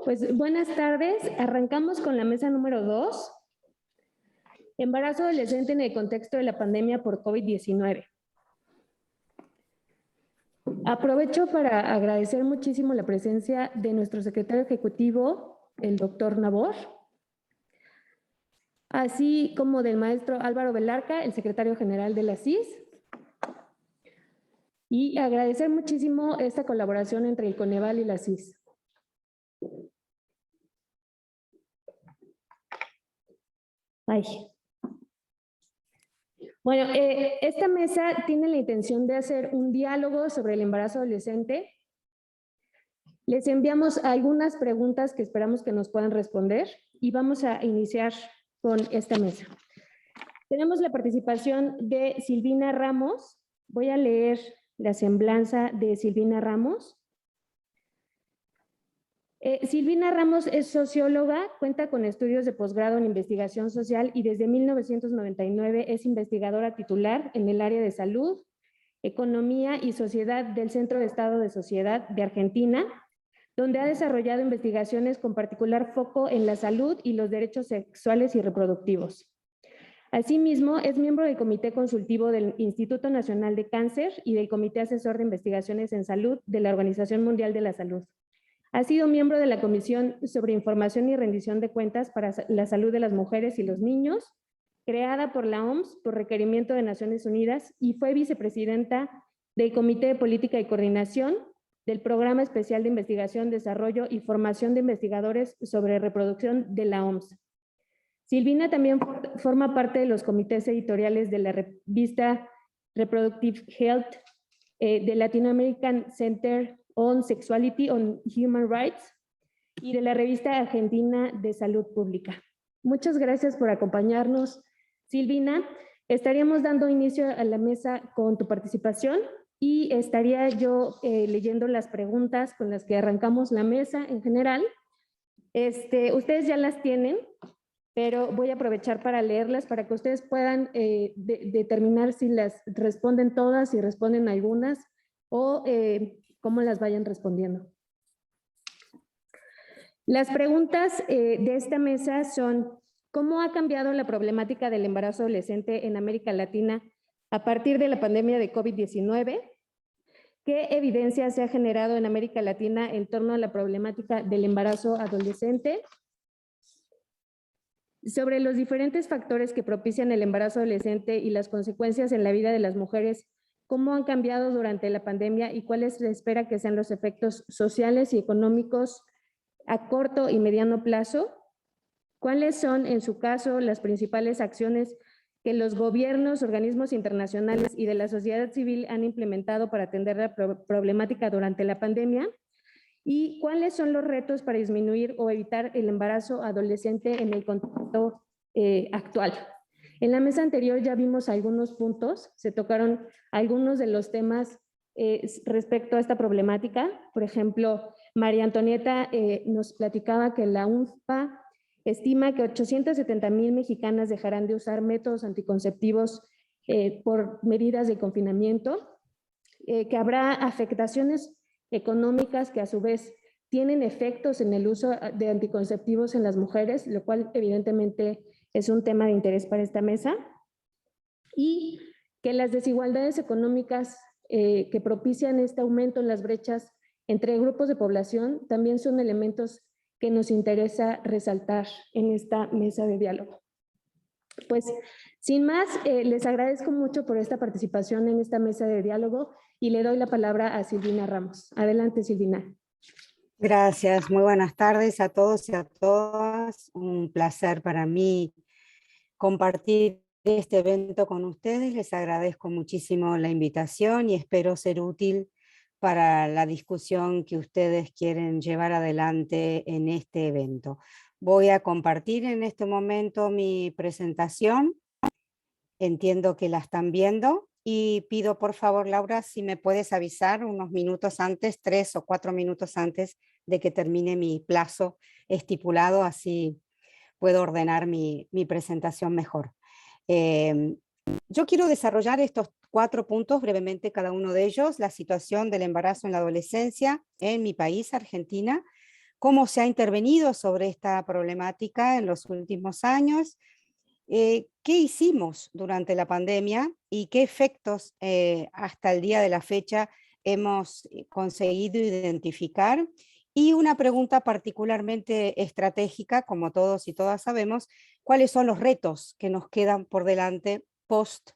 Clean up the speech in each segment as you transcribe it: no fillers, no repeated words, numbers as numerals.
Pues buenas tardes, arrancamos con la mesa número 2, embarazo adolescente en el contexto de la pandemia por COVID-19. Aprovecho para agradecer muchísimo la presencia de nuestro secretario ejecutivo, el doctor Nabor, así como del maestro Álvaro Velarca, el secretario general de la CIS, y agradecer muchísimo esta colaboración entre el Coneval y la CIS. Ay. Bueno, esta mesa tiene la intención de hacer un diálogo sobre el embarazo adolescente. Les enviamos algunas preguntas que esperamos que nos puedan responder y vamos a iniciar con esta mesa. Tenemos la participación de Silvina Ramos. Voy a leer la semblanza de Silvina Ramos. Silvina Ramos es socióloga, cuenta con estudios de posgrado en investigación social y desde 1999 es investigadora titular en el área de salud, economía y sociedad del Centro de Estado de Sociedad de Argentina, donde ha desarrollado investigaciones con particular foco en la salud y los derechos sexuales y reproductivos. Asimismo, es miembro del Comité Consultivo del Instituto Nacional de Cáncer y del Comité Asesor de Investigaciones en Salud de la Organización Mundial de la Salud. Ha sido miembro de la Comisión sobre Información y Rendición de Cuentas para la Salud de las Mujeres y los Niños, creada por la OMS por requerimiento de Naciones Unidas, y fue vicepresidenta del Comité de Política y Coordinación del Programa Especial de Investigación, Desarrollo y Formación de Investigadores sobre Reproducción de la OMS. Silvina también forma parte de los comités editoriales de la revista Reproductive Health, de Latin American Center on Sexuality and Human Rights y de la revista Argentina de Salud Pública. Muchas gracias por acompañarnos, Silvina. Estaríamos dando inicio a la mesa con tu participación y estaría yo leyendo las preguntas con las que arrancamos la mesa en general. Ustedes ya las tienen, pero voy a aprovechar para leerlas para que ustedes puedan determinar si las responden todas, si responden algunas o cómo las vayan respondiendo. Las preguntas de esta mesa son: ¿cómo ha cambiado la problemática del embarazo adolescente en América Latina a partir de la pandemia de COVID-19? ¿Qué evidencia se ha generado en América Latina en torno a la problemática del embarazo adolescente? Sobre los diferentes factores que propician el embarazo adolescente y las consecuencias en la vida de las mujeres, ¿cómo han cambiado durante la pandemia y cuáles se espera que sean los efectos sociales y económicos a corto y mediano plazo? ¿Cuáles son, en su caso, las principales acciones que los gobiernos, organismos internacionales y de la sociedad civil han implementado para atender la problemática durante la pandemia? ¿Y cuáles son los retos para disminuir o evitar el embarazo adolescente en el contexto actual? En la mesa anterior ya vimos algunos puntos, se tocaron algunos de los temas respecto a esta problemática. Por ejemplo, María Antonieta nos platicaba que la UNFPA estima que 870,000 mexicanas dejarán de usar métodos anticonceptivos por medidas de confinamiento, que habrá afectaciones económicas que a su vez tienen efectos en el uso de anticonceptivos en las mujeres, lo cual evidentemente es un tema de interés para esta mesa, y que las desigualdades económicas que propician este aumento en las brechas entre grupos de población también son elementos que nos interesa resaltar en esta mesa de diálogo. Pues sin más, les agradezco mucho por esta participación en esta mesa de diálogo y le doy la palabra a Silvina Ramos. Adelante, Silvina. Gracias, muy buenas tardes a todos y a todas. Un placer para mí compartir este evento con ustedes. Les agradezco muchísimo la invitación y espero ser útil para la discusión que ustedes quieren llevar adelante en este evento. Voy a compartir en este momento mi presentación. Entiendo que la están viendo y pido por favor, Laura, si me puedes avisar unos minutos antes, 3 o 4 minutos antes de que termine mi plazo estipulado, así puedo ordenar mi presentación mejor. Yo quiero desarrollar estos 4 puntos brevemente, cada uno de ellos: la situación del embarazo en la adolescencia en mi país, Argentina, cómo se ha intervenido sobre esta problemática en los últimos años, qué hicimos durante la pandemia y qué efectos hasta el día de la fecha hemos conseguido identificar. Y una pregunta particularmente estratégica, como todos y todas sabemos, ¿cuáles son los retos que nos quedan por delante post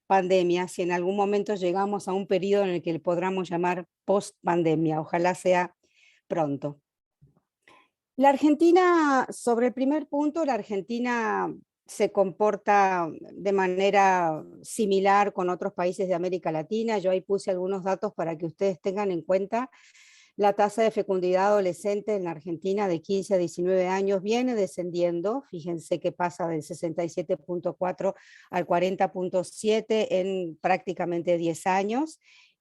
pandemia, si en algún momento llegamos a un periodo en el que le podamos llamar post pandemia? Ojalá sea pronto. La Argentina, sobre el primer punto, la Argentina se comporta de manera similar con otros países de América Latina. Yo ahí puse algunos datos para que ustedes tengan en cuenta. La tasa de fecundidad adolescente en la Argentina de 15 a 19 años viene descendiendo. Fíjense que pasa del 67,4 al 40,7 en prácticamente 10 años.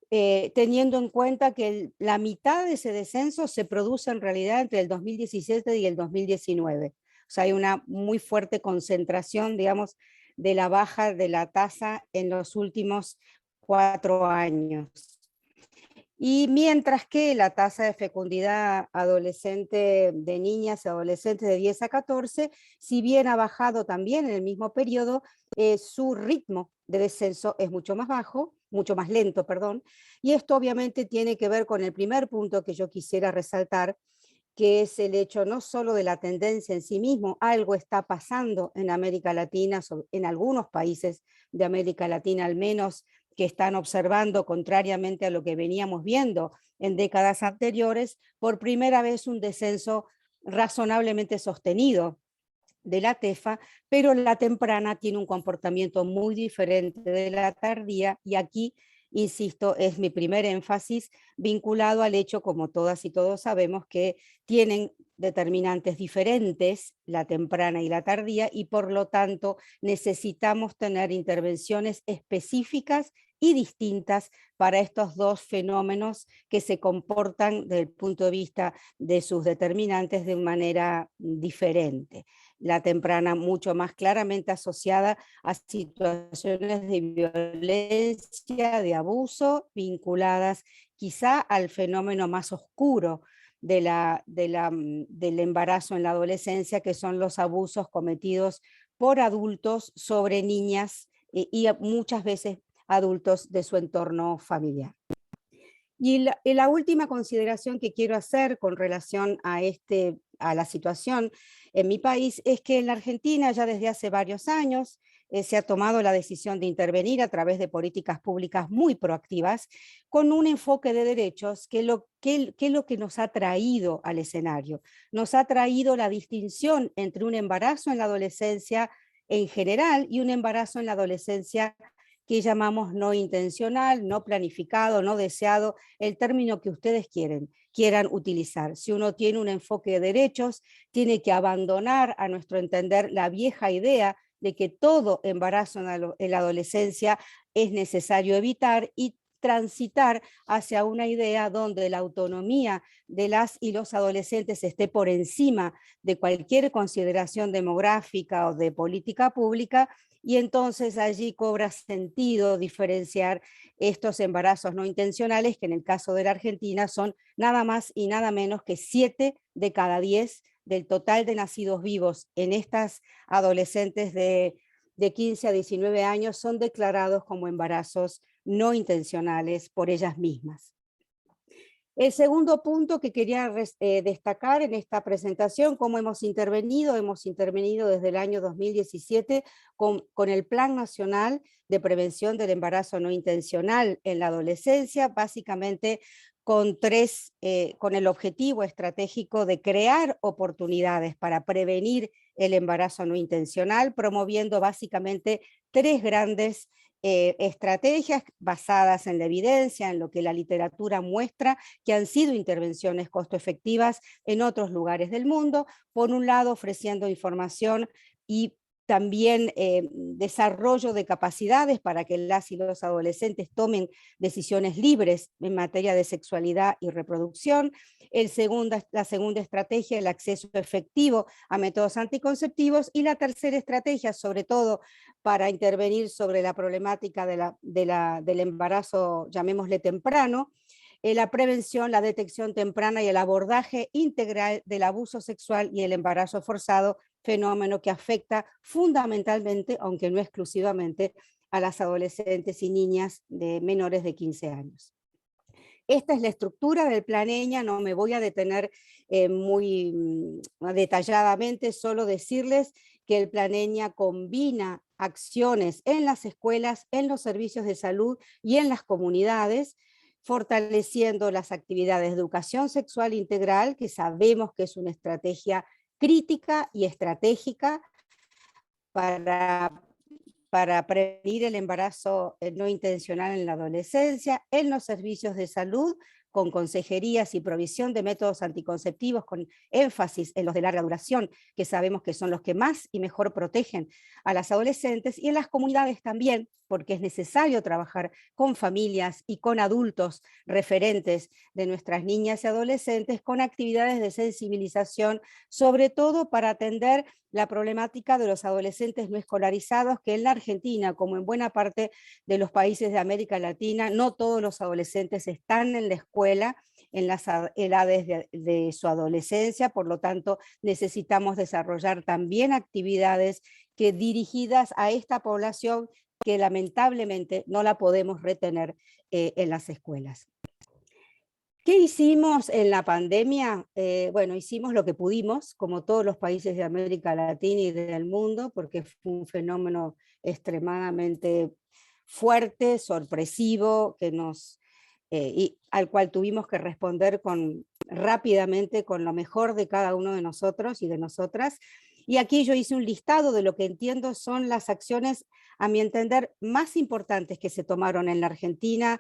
Teniendo en cuenta que la mitad de ese descenso se produce en realidad entre el 2017 y el 2019. O sea, hay una muy fuerte concentración, digamos, de la baja de la tasa en los últimos 4 años. Y mientras que la tasa de fecundidad adolescente de niñas y adolescentes de 10 a 14, si bien ha bajado también en el mismo periodo, su ritmo de descenso es mucho más bajo, mucho más lento, perdón, y esto obviamente tiene que ver con el primer punto que yo quisiera resaltar, que es el hecho no solo de la tendencia en sí mismo, algo está pasando en América Latina, en algunos países de América Latina al menos, que están observando, contrariamente a lo que veníamos viendo en décadas anteriores, por primera vez un descenso razonablemente sostenido de la TEFA, pero la temprana tiene un comportamiento muy diferente de la tardía, y aquí, insisto, es mi primer énfasis vinculado al hecho, como todas y todos sabemos, que tienen determinantes diferentes, la temprana y la tardía, y por lo tanto necesitamos tener intervenciones específicas y distintas para estos dos fenómenos que se comportan desde el punto de vista de sus determinantes de manera diferente. La temprana mucho más claramente asociada a situaciones de violencia, de abuso, vinculadas quizá al fenómeno más oscuro del embarazo en la adolescencia, que son los abusos cometidos por adultos sobre niñas y muchas veces adultos de su entorno familiar. Y la última consideración que quiero hacer con relación a la situación en mi país es que en la Argentina ya desde hace varios años se ha tomado la decisión de intervenir a través de políticas públicas muy proactivas con un enfoque de derechos que es lo que nos ha traído al escenario. Nos ha traído la distinción entre un embarazo en la adolescencia en general y un embarazo en la adolescencia que llamamos no intencional, no planificado, no deseado, el término que ustedes quieran utilizar. Si uno tiene un enfoque de derechos, tiene que abandonar, a nuestro entender, la vieja idea de que todo embarazo en la adolescencia es necesario evitar y transitar hacia una idea donde la autonomía de las y los adolescentes esté por encima de cualquier consideración demográfica o de política pública, y entonces allí cobra sentido diferenciar estos embarazos no intencionales, que en el caso de la Argentina son nada más y nada menos que 7 de cada 10 del total de nacidos vivos en estas adolescentes de 15 a 19 años son declarados como embarazos no intencionales por ellas mismas. El segundo punto que quería destacar en esta presentación, cómo hemos intervenido desde el año 2017 con el Plan Nacional de Prevención del Embarazo No Intencional en la Adolescencia, básicamente con el objetivo estratégico de crear oportunidades para prevenir el embarazo no intencional, promoviendo básicamente 3 grandes estrategias basadas en la evidencia, en lo que la literatura muestra, que han sido intervenciones costo efectivas en otros lugares del mundo. Por un lado, ofreciendo información y también desarrollo de capacidades para que las y los adolescentes tomen decisiones libres en materia de sexualidad y reproducción. La segunda estrategia, el acceso efectivo a métodos anticonceptivos. Y la tercera estrategia, sobre todo para intervenir sobre la problemática del embarazo, llamémosle temprano, la prevención, la detección temprana y el abordaje integral del abuso sexual y el embarazo forzado, fenómeno que afecta fundamentalmente, aunque no exclusivamente, a las adolescentes y niñas de menores de 15 años. Esta es la estructura del Plan EñA, no me voy a detener muy detalladamente, solo decirles que el Plan EñA combina acciones en las escuelas, en los servicios de salud y en las comunidades, fortaleciendo las actividades de educación sexual integral, que sabemos que es una estrategia crítica y estratégica para prevenir el embarazo no intencional en la adolescencia, en los servicios de salud, con consejerías y provisión de métodos anticonceptivos, con énfasis en los de larga duración, que sabemos que son los que más y mejor protegen a las adolescentes, y en las comunidades también, porque es necesario trabajar con familias y con adultos referentes de nuestras niñas y adolescentes, con actividades de sensibilización, sobre todo para atender la problemática de los adolescentes no escolarizados, que en la Argentina, como en buena parte de los países de América Latina, no todos los adolescentes están en la escuela en las edades de su adolescencia, por lo tanto necesitamos desarrollar también actividades que dirigidas a esta población que lamentablemente no la podemos retener en las escuelas. ¿Qué hicimos en la pandemia? Bueno, hicimos lo que pudimos, como todos los países de América Latina y del mundo, porque fue un fenómeno extremadamente fuerte, sorpresivo, y al cual tuvimos que responder rápidamente con lo mejor de cada uno de nosotros y de nosotras. Y aquí yo hice un listado de lo que entiendo son las acciones, a mi entender, más importantes que se tomaron en la Argentina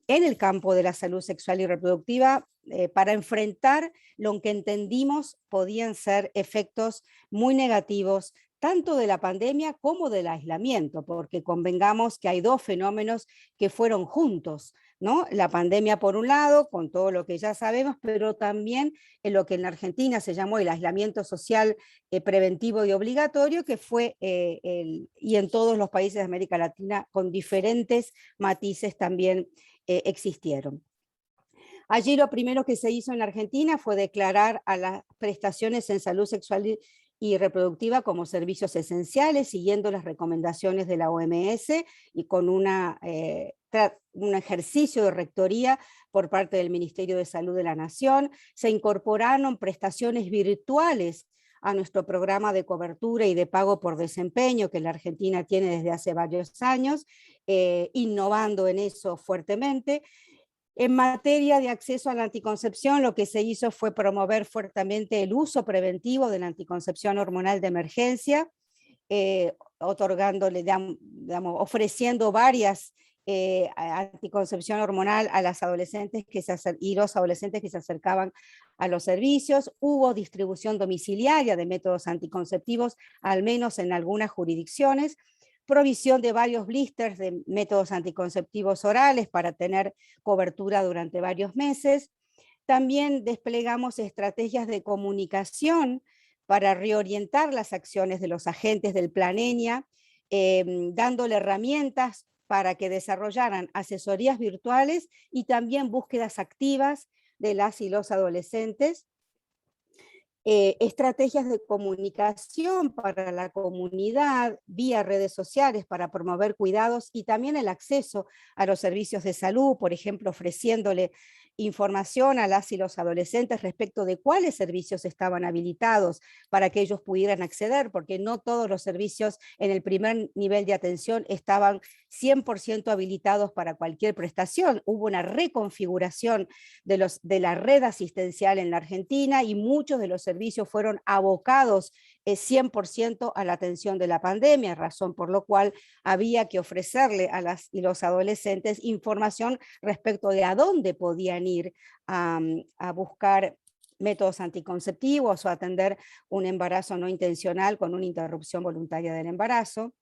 en el campo de la salud sexual y reproductiva para enfrentar lo que entendimos podían ser efectos muy negativos tanto de la pandemia como del aislamiento, porque convengamos que hay dos fenómenos que fueron juntos, ¿no? La pandemia por un lado, con todo lo que ya sabemos, pero también en lo que en Argentina se llamó el aislamiento social preventivo y obligatorio, que fue, y en todos los países de América Latina, con diferentes matices también existieron. Allí lo primero que se hizo en la Argentina fue declarar a las prestaciones en salud sexual y reproductiva como servicios esenciales, siguiendo las recomendaciones de la OMS y con un ejercicio de rectoría por parte del Ministerio de Salud de la Nación. Se incorporaron prestaciones virtuales a nuestro programa de cobertura y de pago por desempeño que la Argentina tiene desde hace varios años, innovando en eso fuertemente. En materia de acceso a la anticoncepción, lo que se hizo fue promover fuertemente el uso preventivo de la anticoncepción hormonal de emergencia, ofreciendo varias anticoncepción hormonal a las adolescentes y los adolescentes que se acercaban a los servicios. Hubo distribución domiciliaria de métodos anticonceptivos, al menos en algunas jurisdicciones, provisión de varios blisters de métodos anticonceptivos orales para tener cobertura durante varios meses. También desplegamos estrategias de comunicación para reorientar las acciones de los agentes del Plan EñA, dándole herramientas para que desarrollaran asesorías virtuales y también búsquedas activas de las y los adolescentes. Estrategias de comunicación para la comunidad vía redes sociales para promover cuidados y también el acceso a los servicios de salud, por ejemplo, ofreciéndole información a las y los adolescentes respecto de cuáles servicios estaban habilitados para que ellos pudieran acceder, porque no todos los servicios en el primer nivel de atención estaban 100% habilitados para cualquier prestación. Hubo una reconfiguración de la red asistencial en la Argentina y muchos de los servicios fueron abocados 100% a la atención de la pandemia, razón por lo cual había que ofrecerle a las y los adolescentes información respecto de a dónde podían ir a buscar métodos anticonceptivos o atender un embarazo no intencional con una interrupción voluntaria del embarazo.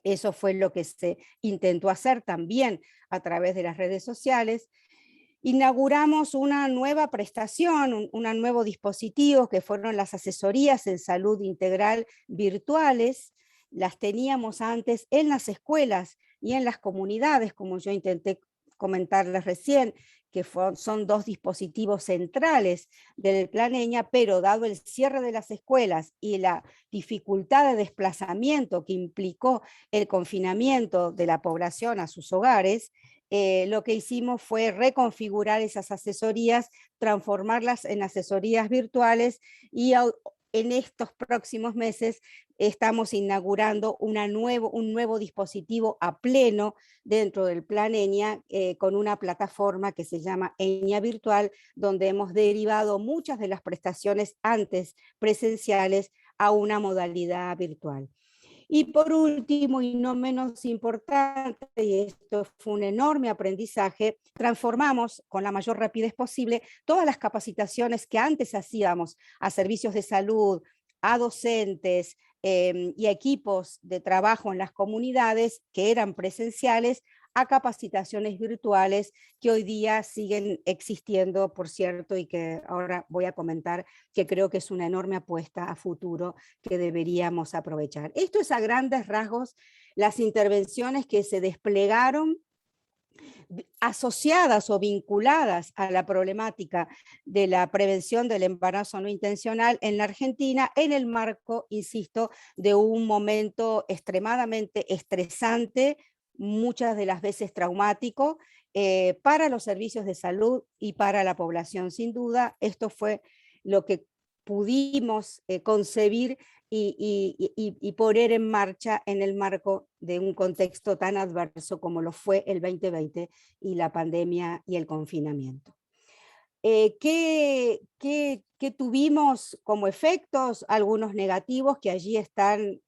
Eso fue lo que se intentó hacer también a través de las redes sociales. Inauguramos una nueva prestación, un nuevo dispositivo que fueron las asesorías en salud integral virtuales. Las teníamos antes en las escuelas y en las comunidades, como yo intenté comentarles recién, que son dos dispositivos centrales del Plan Eña, pero dado el cierre de las escuelas y la dificultad de desplazamiento que implicó el confinamiento de la población a sus hogares, lo que hicimos fue reconfigurar esas asesorías, transformarlas en asesorías virtuales y en estos próximos meses estamos inaugurando un nuevo dispositivo a pleno dentro del Plan Eña, con una plataforma que se llama Eña Virtual, donde hemos derivado muchas de las prestaciones antes presenciales a una modalidad virtual. Y por último, y no menos importante, y esto fue un enorme aprendizaje, transformamos con la mayor rapidez posible todas las capacitaciones que antes hacíamos a servicios de salud, a docentes y a equipos de trabajo en las comunidades que eran presenciales, a capacitaciones virtuales que hoy día siguen existiendo, por cierto, y que ahora voy a comentar, que creo que es una enorme apuesta a futuro que deberíamos aprovechar. Esto es a grandes rasgos las intervenciones que se desplegaron asociadas o vinculadas a la problemática de la prevención del embarazo no intencional en la Argentina, en el marco, insisto, de un momento extremadamente estresante, muchas de las veces traumático, para los servicios de salud y para la población. Sin duda, esto fue lo que pudimos concebir y poner en marcha en el marco de un contexto tan adverso como lo fue el 2020 y la pandemia y el confinamiento. ¿Qué tuvimos como efectos? Algunos negativos que allí están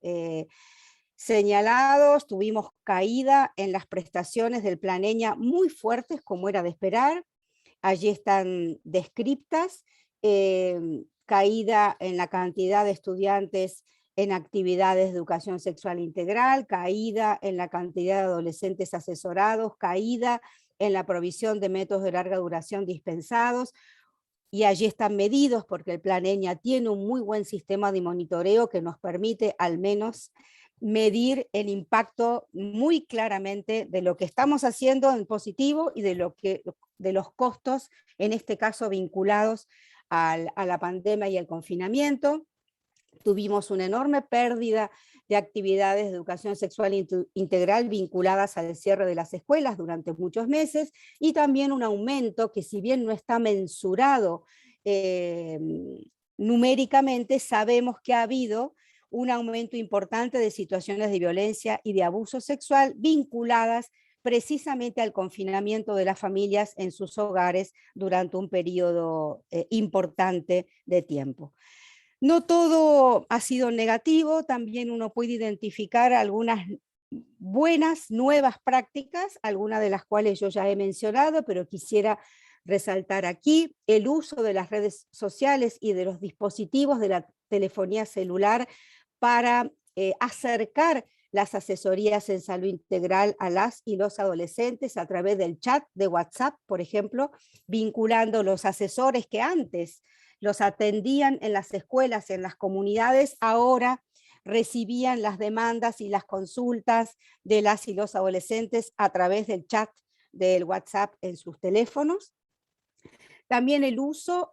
señalados. Tuvimos caída en las prestaciones del Plan Eña muy fuertes, como era de esperar. Allí están descriptas. Caída en la cantidad de estudiantes en actividades de educación sexual integral, caída en la cantidad de adolescentes asesorados, caída en la provisión de métodos de larga duración dispensados, y allí están medidos porque el Plan Eña tiene un muy buen sistema de monitoreo que nos permite al menos medir el impacto muy claramente de lo que estamos haciendo en positivo y de los costos, en este caso vinculados a la pandemia y el confinamiento. Tuvimos una enorme pérdida de actividades de educación sexual integral vinculadas al cierre de las escuelas durante muchos meses, y también un aumento que, si bien no está mensurado numéricamente, sabemos que ha habido un aumento importante de situaciones de violencia y de abuso sexual vinculadas precisamente al confinamiento de las familias en sus hogares durante un periodo importante de tiempo. No todo ha sido negativo, también uno puede identificar algunas buenas, nuevas prácticas, algunas de las cuales yo ya he mencionado, pero quisiera resaltar aquí el uso de las redes sociales y de los dispositivos de la telefonía celular para acercar las asesorías en salud integral a las y los adolescentes a través del chat de WhatsApp, por ejemplo, vinculando los asesores que antes los atendían en las escuelas, en las comunidades, ahora recibían las demandas y las consultas de las y los adolescentes a través del chat del WhatsApp en sus teléfonos. También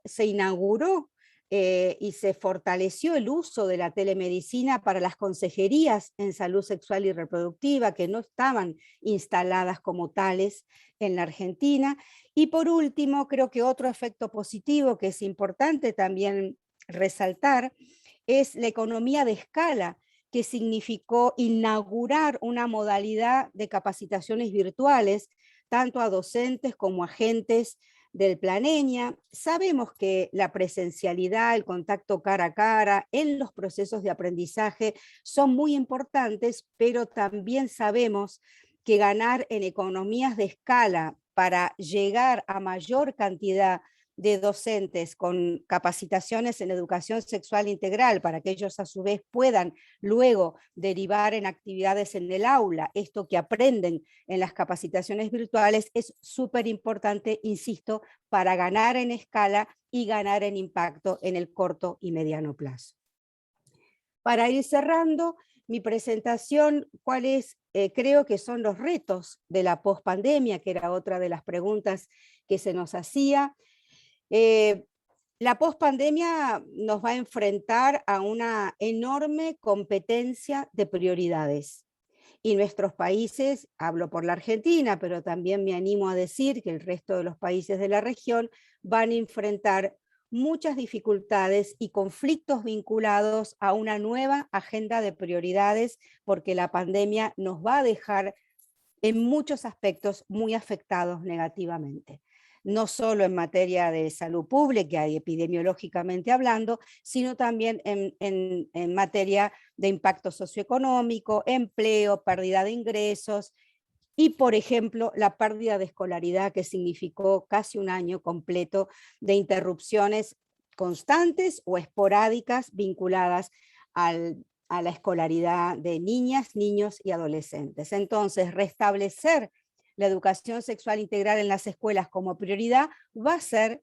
se inauguró y se fortaleció el uso de la telemedicina para las consejerías en salud sexual y reproductiva, que no estaban instaladas como tales en la Argentina. Y por último, creo que otro efecto positivo que es importante también resaltar es la economía de escala, que significó inaugurar una modalidad de capacitaciones virtuales, tanto a docentes como a agentes del Plan Eña. Sabemos que la presencialidad, el contacto cara a cara en los procesos de aprendizaje son muy importantes, pero también sabemos que ganar en economías de escala para llegar a mayor cantidad de docentes con capacitaciones en educación sexual integral, para que ellos a su vez puedan luego derivar en actividades en el aula, esto que aprenden en las capacitaciones virtuales, es súper importante, insisto, para ganar en escala y ganar en impacto en el corto y mediano plazo. Para ir cerrando mi presentación, ¿cuál es creo que son los retos de la pospandemia, que era otra de las preguntas que se nos hacía. La pospandemia nos va a enfrentar a una enorme competencia de prioridades. Y nuestros países, hablo por la Argentina, pero también me animo a decir que el resto de los países de la región van a enfrentar muchas dificultades y conflictos vinculados a una nueva agenda de prioridades, porque la pandemia nos va a dejar en muchos aspectos muy afectados negativamente. No solo en materia de salud pública y epidemiológicamente hablando, sino también en materia de impacto socioeconómico, empleo, pérdida de ingresos y, por ejemplo, la pérdida de escolaridad, que significó casi un año completo de interrupciones constantes o esporádicas vinculadas a la escolaridad de niñas, niños y adolescentes. Entonces, restablecer la educación sexual integral en las escuelas como prioridad va a ser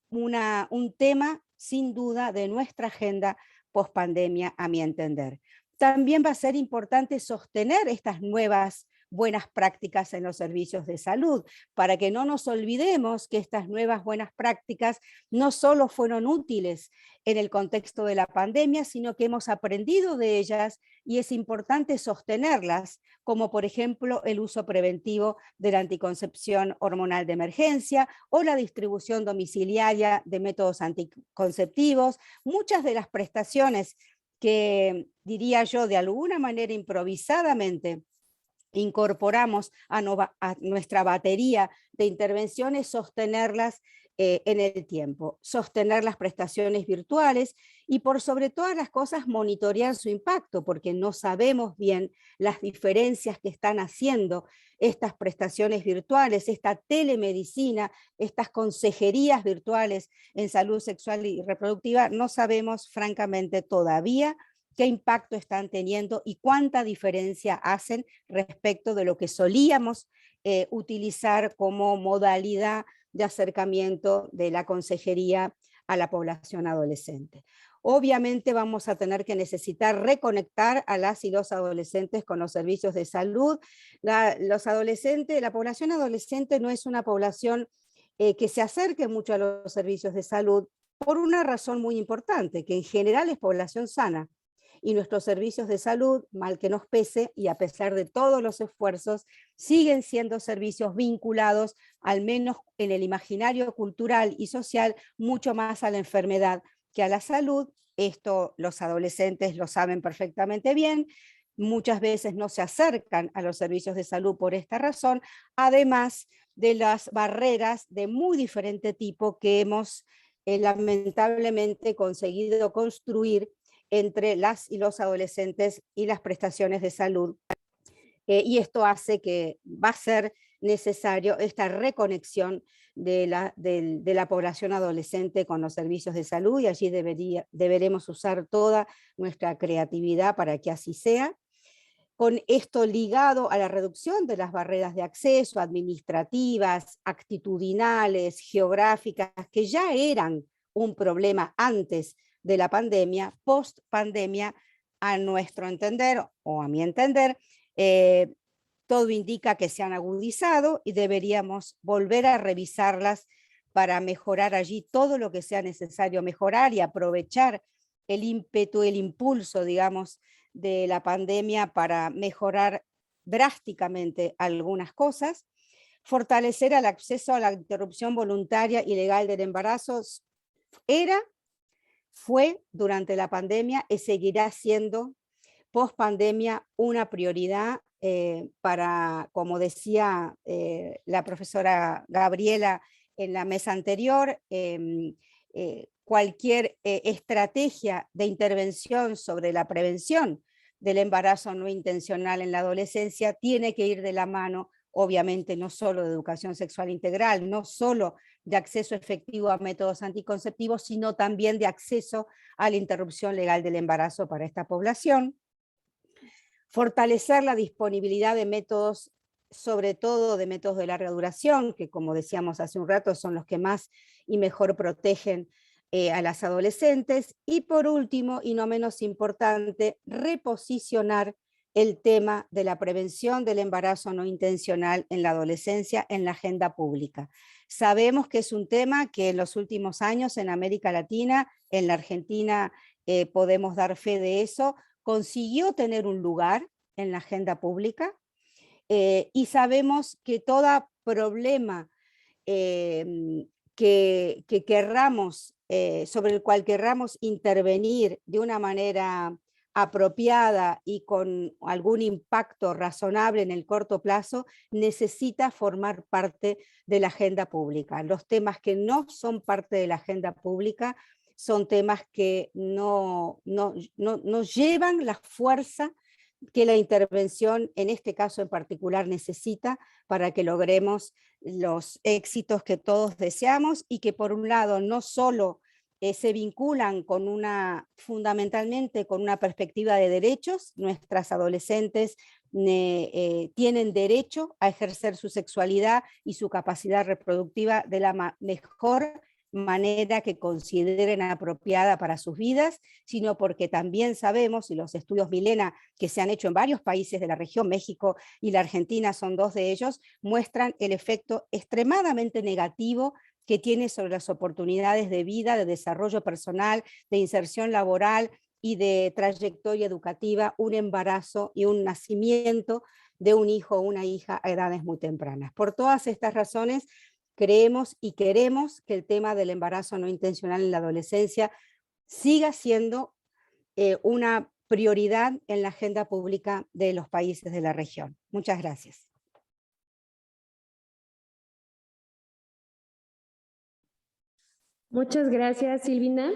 un tema, sin duda, de nuestra agenda pospandemia, a mi entender. También va a ser importante sostener estas nuevas buenas prácticas en los servicios de salud, para que no nos olvidemos que estas nuevas buenas prácticas no solo fueron útiles en el contexto de la pandemia, sino que hemos aprendido de ellas y es importante sostenerlas, como por ejemplo el uso preventivo de la anticoncepción hormonal de emergencia o la distribución domiciliaria de métodos anticonceptivos. Muchas de las prestaciones que, diría yo, de alguna manera improvisadamente incorporamos a nuestra batería de intervenciones, sostenerlas en el tiempo, sostener las prestaciones virtuales y, por sobre todas las cosas, monitorear su impacto, porque no sabemos bien las diferencias que están haciendo estas prestaciones virtuales, esta telemedicina, estas consejerías virtuales en salud sexual y reproductiva. No sabemos francamente todavía qué impacto están teniendo y cuánta diferencia hacen respecto de lo que solíamos utilizar como modalidad de acercamiento de la consejería a la población adolescente. Obviamente vamos a tener que necesitar reconectar a las y los adolescentes con los servicios de salud. La población adolescente no es una población que se acerque mucho a los servicios de salud por una razón muy importante, que en general es población sana. Y nuestros servicios de salud, mal que nos pese, y a pesar de todos los esfuerzos, siguen siendo servicios vinculados, al menos en el imaginario cultural y social, mucho más a la enfermedad que a la salud. Esto los adolescentes lo saben perfectamente bien, muchas veces no se acercan a los servicios de salud por esta razón, además de las barreras de muy diferente tipo que hemos lamentablemente conseguido construir entre las y los adolescentes y las prestaciones de salud. Y esto hace que va a ser necesario esta reconexión de la población adolescente con los servicios de salud, y allí deberemos usar toda nuestra creatividad para que así sea. Con esto ligado a la reducción de las barreras de acceso administrativas, actitudinales, geográficas, que ya eran un problema antes de la pandemia, post pandemia, a nuestro entender, o a mi entender, todo indica que se han agudizado y deberíamos volver a revisarlas para mejorar allí todo lo que sea necesario mejorar y aprovechar el ímpetu, el impulso, digamos, de la pandemia para mejorar drásticamente algunas cosas. Fortalecer el acceso a la interrupción voluntaria y legal del embarazo fue durante la pandemia y seguirá siendo post pandemia una prioridad para, como decía la profesora Gabriela en la mesa anterior, cualquier estrategia de intervención sobre la prevención del embarazo no intencional en la adolescencia tiene que ir de la mano, obviamente, no solo de educación sexual integral, no solo de acceso efectivo a métodos anticonceptivos, sino también de acceso a la interrupción legal del embarazo para esta población. Fortalecer la disponibilidad de métodos, sobre todo de métodos de larga duración, que, como decíamos hace un rato, son los que más y mejor protegen a las adolescentes. Y por último, y no menos importante, reposicionar el tema de la prevención del embarazo no intencional en la adolescencia en la agenda pública. Sabemos que es un tema que en los últimos años en América Latina, en la Argentina, podemos dar fe de eso, consiguió tener un lugar en la agenda pública, y sabemos que todo problema que querramos, sobre el cual querramos intervenir de una manera apropiada y con algún impacto razonable en el corto plazo, necesita formar parte de la agenda pública. Los temas que no son parte de la agenda pública son temas que no llevan la fuerza que la intervención, en este caso en particular, necesita para que logremos los éxitos que todos deseamos y que por un lado no solo se vinculan con fundamentalmente con una perspectiva de derechos. Nuestras adolescentes tienen derecho a ejercer su sexualidad y su capacidad reproductiva de la mejor manera que consideren apropiada para sus vidas, sino porque también sabemos, y los estudios Milena que se han hecho en varios países de la región, México y la Argentina son dos de ellos, muestran el efecto extremadamente negativo que tiene sobre las oportunidades de vida, de desarrollo personal, de inserción laboral y de trayectoria educativa, un embarazo y un nacimiento de un hijo o una hija a edades muy tempranas. Por todas estas razones, creemos y queremos que el tema del embarazo no intencional en la adolescencia siga siendo una prioridad en la agenda pública de los países de la región. Muchas gracias. Muchas gracias, Silvina.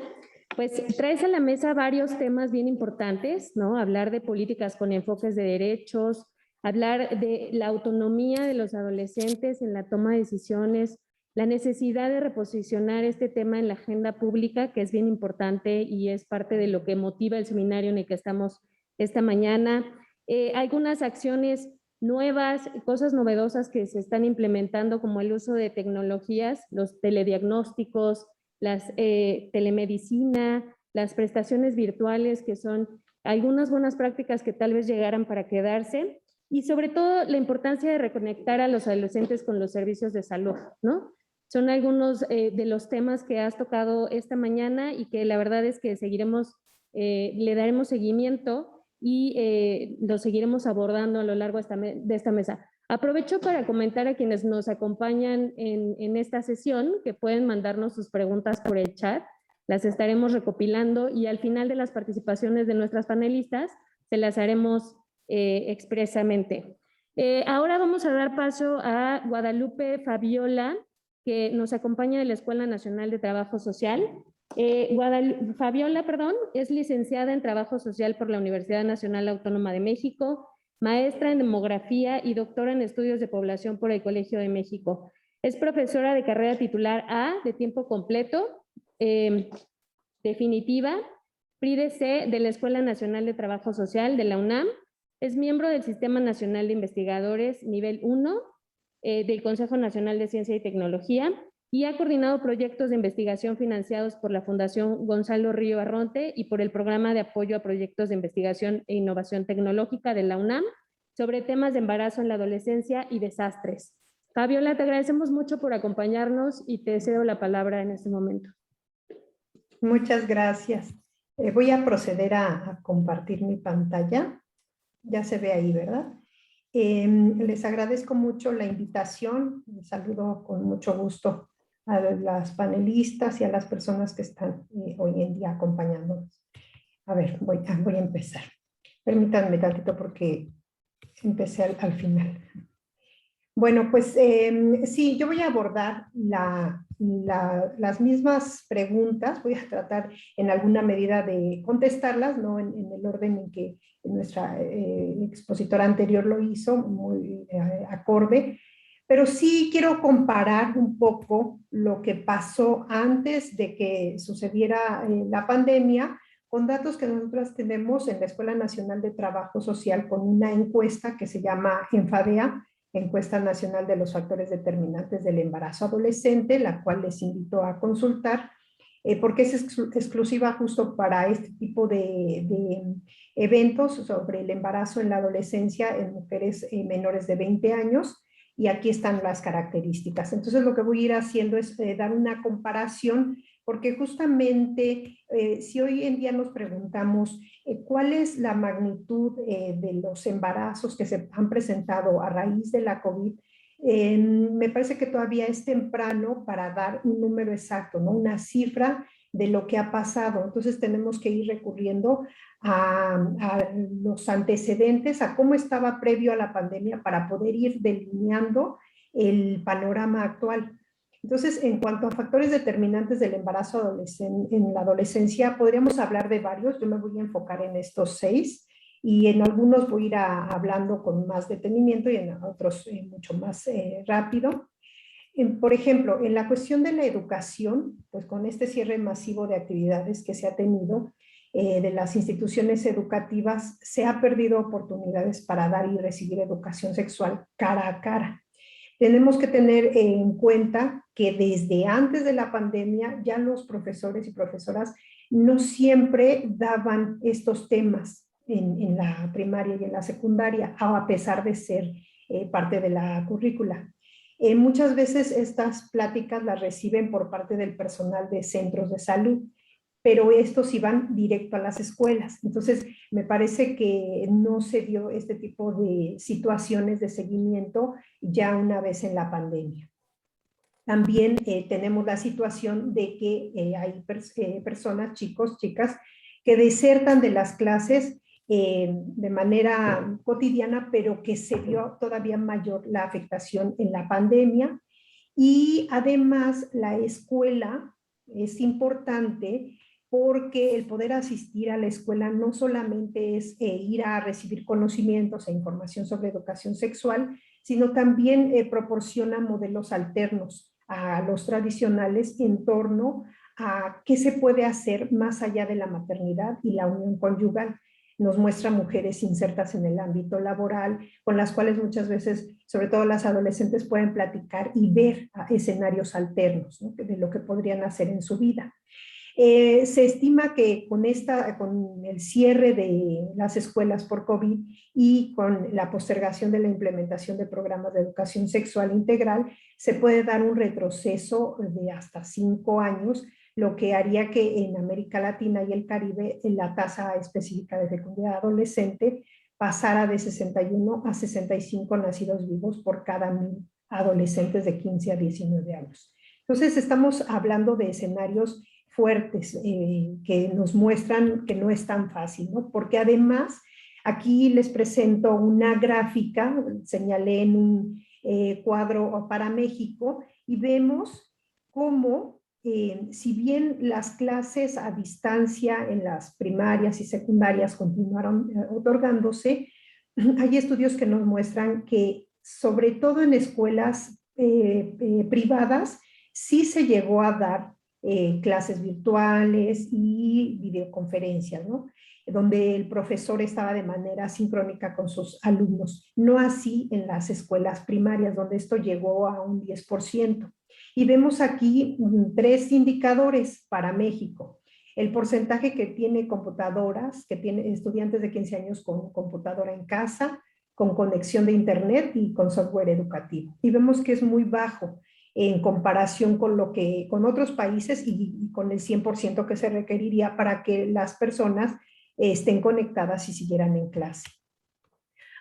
Pues traes a la mesa varios temas bien importantes, ¿no? Hablar de políticas con enfoques de derechos, hablar de la autonomía de los adolescentes en la toma de decisiones, la necesidad de reposicionar este tema en la agenda pública, que es bien importante y es parte de lo que motiva el seminario en el que estamos esta mañana. Algunas acciones nuevas, cosas novedosas que se están implementando, como el uso de tecnologías, los telediagnósticos, las telemedicina, las prestaciones virtuales, que son algunas buenas prácticas que tal vez llegaran para quedarse, y sobre todo la importancia de reconectar a los adolescentes con los servicios de salud, ¿no? Son algunos de los temas que has tocado esta mañana y que la verdad es que seguiremos, le daremos seguimiento y lo seguiremos abordando a lo largo de esta mesa. Aprovecho para comentar a quienes nos acompañan en esta sesión que pueden mandarnos sus preguntas por el chat. Las estaremos recopilando y al final de las participaciones de nuestras panelistas se las haremos expresamente. Ahora vamos a dar paso a Guadalupe Fabiola, que nos acompaña de la Escuela Nacional de Trabajo Social. Fabiola, es licenciada en Trabajo Social por la Universidad Nacional Autónoma de México, maestra en demografía y doctora en estudios de población por el Colegio de México. Es profesora de carrera titular A de tiempo completo, definitiva, PRI-DC de la Escuela Nacional de Trabajo Social de la UNAM. Es miembro del Sistema Nacional de Investigadores nivel 1 del Consejo Nacional de Ciencia y Tecnología y ha coordinado proyectos de investigación financiados por la Fundación Gonzalo Río Arronte y por el Programa de Apoyo a Proyectos de Investigación e Innovación Tecnológica de la UNAM sobre temas de embarazo en la adolescencia y desastres. Fabiola, te agradecemos mucho por acompañarnos y te cedo la palabra en este momento. Muchas gracias. Voy a proceder a compartir mi pantalla. Ya se ve ahí, ¿verdad? Les agradezco mucho la invitación. Les saludo con mucho gusto a las panelistas y a las personas que están hoy en día acompañándonos. A ver, voy a empezar. Permítanme tantito porque empecé al final. Bueno, pues sí, yo voy a abordar las mismas preguntas. Voy a tratar en alguna medida de contestarlas, no en el orden en que nuestra expositora anterior lo hizo, muy acorde, pero sí quiero comparar un poco lo que pasó antes de que sucediera la pandemia con datos que nosotras tenemos en la Escuela Nacional de Trabajo Social con una encuesta que se llama Enfadea, Encuesta Nacional de los Factores Determinantes del Embarazo Adolescente, la cual les invito a consultar. porque es exclusiva justo para este tipo de eventos sobre el embarazo en la adolescencia en mujeres menores de 20 años, y aquí están las características. Entonces lo que voy a ir haciendo es dar una comparación, porque justamente si hoy en día nos preguntamos cuál es la magnitud de los embarazos que se han presentado a raíz de la COVID, me parece que todavía es temprano para dar un número exacto, ¿no? Una cifra de lo que ha pasado. Entonces tenemos que ir recurriendo a los antecedentes, a cómo estaba previo a la pandemia para poder ir delineando el panorama actual. Entonces, en cuanto a factores determinantes del embarazo en la adolescencia, podríamos hablar de varios. Yo me voy a enfocar en estos 6 y en algunos voy a ir hablando con más detenimiento y en otros mucho más rápido. Por ejemplo, en la cuestión de la educación, pues con este cierre masivo de actividades que se ha tenido de las instituciones educativas, se ha perdido oportunidades para dar y recibir educación sexual cara a cara. Tenemos que tener en cuenta que desde antes de la pandemia ya los profesores y profesoras no siempre daban estos temas en la primaria y en la secundaria, a pesar de ser parte de la currícula. Muchas veces estas pláticas las reciben por parte del personal de centros de salud, pero estos iban directo a las escuelas. Entonces, me parece que no se dio este tipo de situaciones de seguimiento ya una vez en la pandemia. También tenemos la situación de que hay personas, chicos, chicas, que desertan de las clases de manera cotidiana, pero que se vio todavía mayor la afectación en la pandemia. Y además la escuela es importante porque el poder asistir a la escuela no solamente es ir a recibir conocimientos e información sobre educación sexual, sino también proporciona modelos alternos a los tradicionales en torno a qué se puede hacer más allá de la maternidad y la unión conyugal. Nos muestra mujeres insertas en el ámbito laboral, con las cuales muchas veces, sobre todo las adolescentes, pueden platicar y ver escenarios alternos, ¿no?, de lo que podrían hacer en su vida. Se estima que con el cierre de las escuelas por COVID y con la postergación de la implementación de programas de educación sexual integral, se puede dar un retroceso de hasta 5 años, lo que haría que en América Latina y el Caribe la tasa específica de fecundidad adolescente pasara de 61 a 65 nacidos vivos por cada 1,000 adolescentes de 15 a 19 años. Entonces estamos hablando de escenarios fuertes que nos muestran que no es tan fácil, ¿no? Porque además aquí les presento una gráfica, señalé en un cuadro para México, y vemos cómo si bien las clases a distancia en las primarias y secundarias continuaron otorgándose, hay estudios que nos muestran que sobre todo en escuelas privadas sí se llegó a dar clases virtuales y videoconferencias, ¿no?, donde el profesor estaba de manera sincrónica con sus alumnos. No así en las escuelas primarias, donde esto llegó a un 10%. Y vemos aquí 3 indicadores para México. El porcentaje que tiene computadoras, que tiene estudiantes de 15 años con computadora en casa, con conexión de internet y con software educativo. Y vemos que es muy bajo en comparación con otros países y con el 100% que se requeriría para que las personas estén conectadas y siguieran en clase.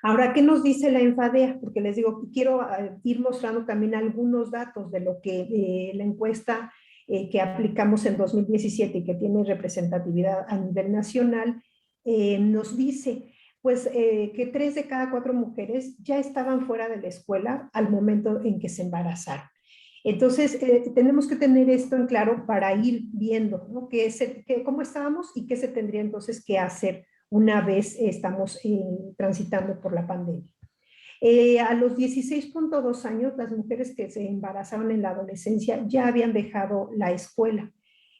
Ahora, ¿qué nos dice la Enfadea? Porque les digo, quiero ir mostrando también algunos datos de lo que la encuesta que aplicamos en 2017 y que tiene representatividad a nivel nacional, nos dice pues que 3 de cada 4 mujeres ya estaban fuera de la escuela al momento en que se embarazaron. Entonces, tenemos que tener esto en claro para ir viendo, ¿no?, cómo estábamos y qué se tendría entonces que hacer una vez estamos transitando por la pandemia. A los 16.2 años, las mujeres que se embarazaron en la adolescencia ya habían dejado la escuela,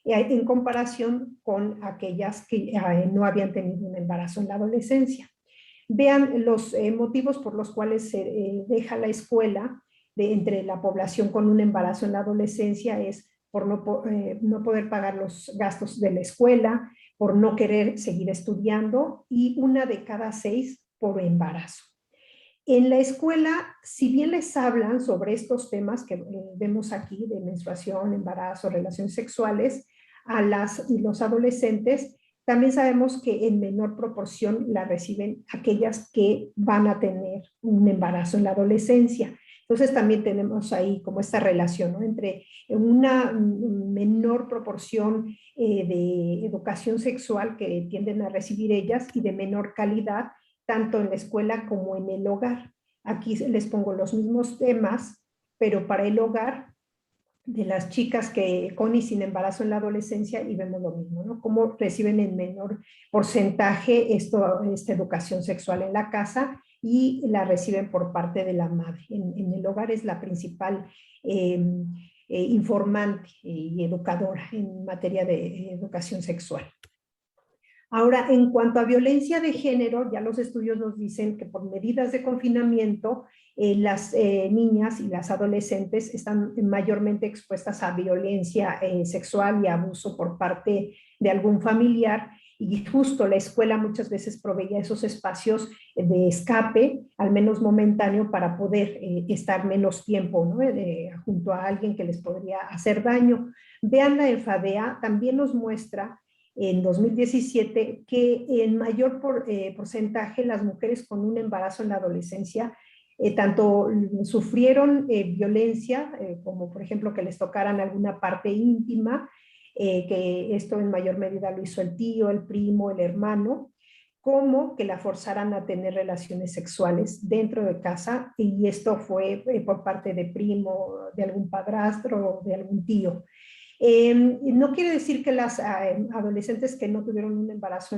en comparación con aquellas que no habían tenido un embarazo en la adolescencia. Vean los motivos por los cuales se deja la escuela entre la población con un embarazo en la adolescencia: es por no poder pagar los gastos de la escuela, por no querer seguir estudiando, y 1 de cada 6 por embarazo. En la escuela, si bien les hablan sobre estos temas que vemos aquí, de menstruación, embarazo, relaciones sexuales, a las y los adolescentes, también sabemos que en menor proporción la reciben aquellas que van a tener un embarazo en la adolescencia. Entonces también tenemos ahí como esta relación, ¿no?, entre una menor proporción de educación sexual que tienden a recibir ellas y de menor calidad, tanto en la escuela como en el hogar. Aquí les pongo los mismos temas, pero para el hogar, de las chicas que con y sin embarazo en la adolescencia, y vemos lo mismo, ¿no? Cómo reciben en menor porcentaje esta educación sexual en la casa y la reciben por parte de la madre. En el hogar es la principal informante y educadora en materia de educación sexual. Ahora, en cuanto a violencia de género, ya los estudios nos dicen que por medidas de confinamiento, las niñas y las adolescentes están mayormente expuestas a violencia sexual y abuso por parte de algún familiar, y justo la escuela muchas veces proveía esos espacios de escape, al menos momentáneo, para poder estar menos tiempo, ¿no?, junto a alguien que les podría hacer daño. Vean, la ENFADEA también nos muestra en 2017 que en mayor porcentaje las mujeres con un embarazo en la adolescencia tanto sufrieron violencia, como por ejemplo que les tocaran alguna parte íntima, que esto en mayor medida lo hizo el tío, el primo, el hermano, como que la forzaran a tener relaciones sexuales dentro de casa, y esto fue por parte de primo, de algún padrastro, de algún tío. No quiere decir que las adolescentes que no tuvieron un embarazo,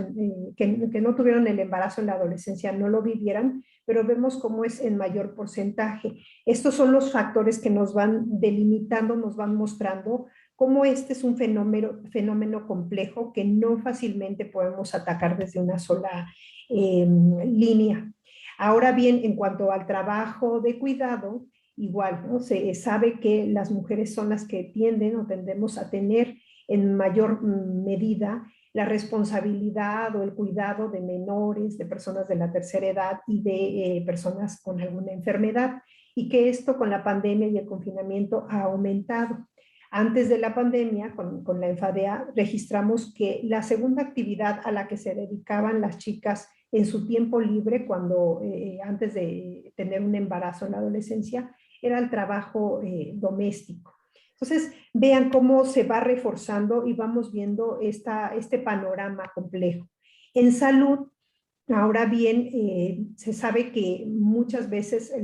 que no tuvieron el embarazo en la adolescencia no lo vivieran, pero vemos cómo es en mayor porcentaje. Estos son los factores que nos van delimitando, nos van mostrando cómo este es un fenómeno complejo que no fácilmente podemos atacar desde una sola línea. Ahora bien, en cuanto al trabajo de cuidado, igual, ¿no?, se sabe que las mujeres son las que tienden o tendemos a tener en mayor medida la responsabilidad o el cuidado de menores, de personas de la tercera edad y de personas con alguna enfermedad, y que esto con la pandemia y el confinamiento ha aumentado. Antes de la pandemia, con la ENFADEA, registramos que la segunda actividad a la que se dedicaban las chicas en su tiempo libre, antes de tener un embarazo en la adolescencia, era el trabajo doméstico. Entonces, vean cómo se va reforzando y vamos viendo este panorama complejo. En salud, ahora bien, se sabe que muchas veces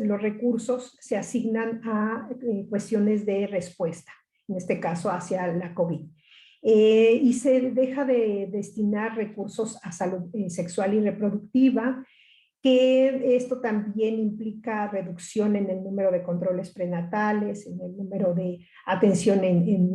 los recursos se asignan a cuestiones de respuesta, en este caso hacia la COVID. Y se deja de destinar recursos a salud sexual y reproductiva, que esto también implica reducción en el número de controles prenatales, en el número de atención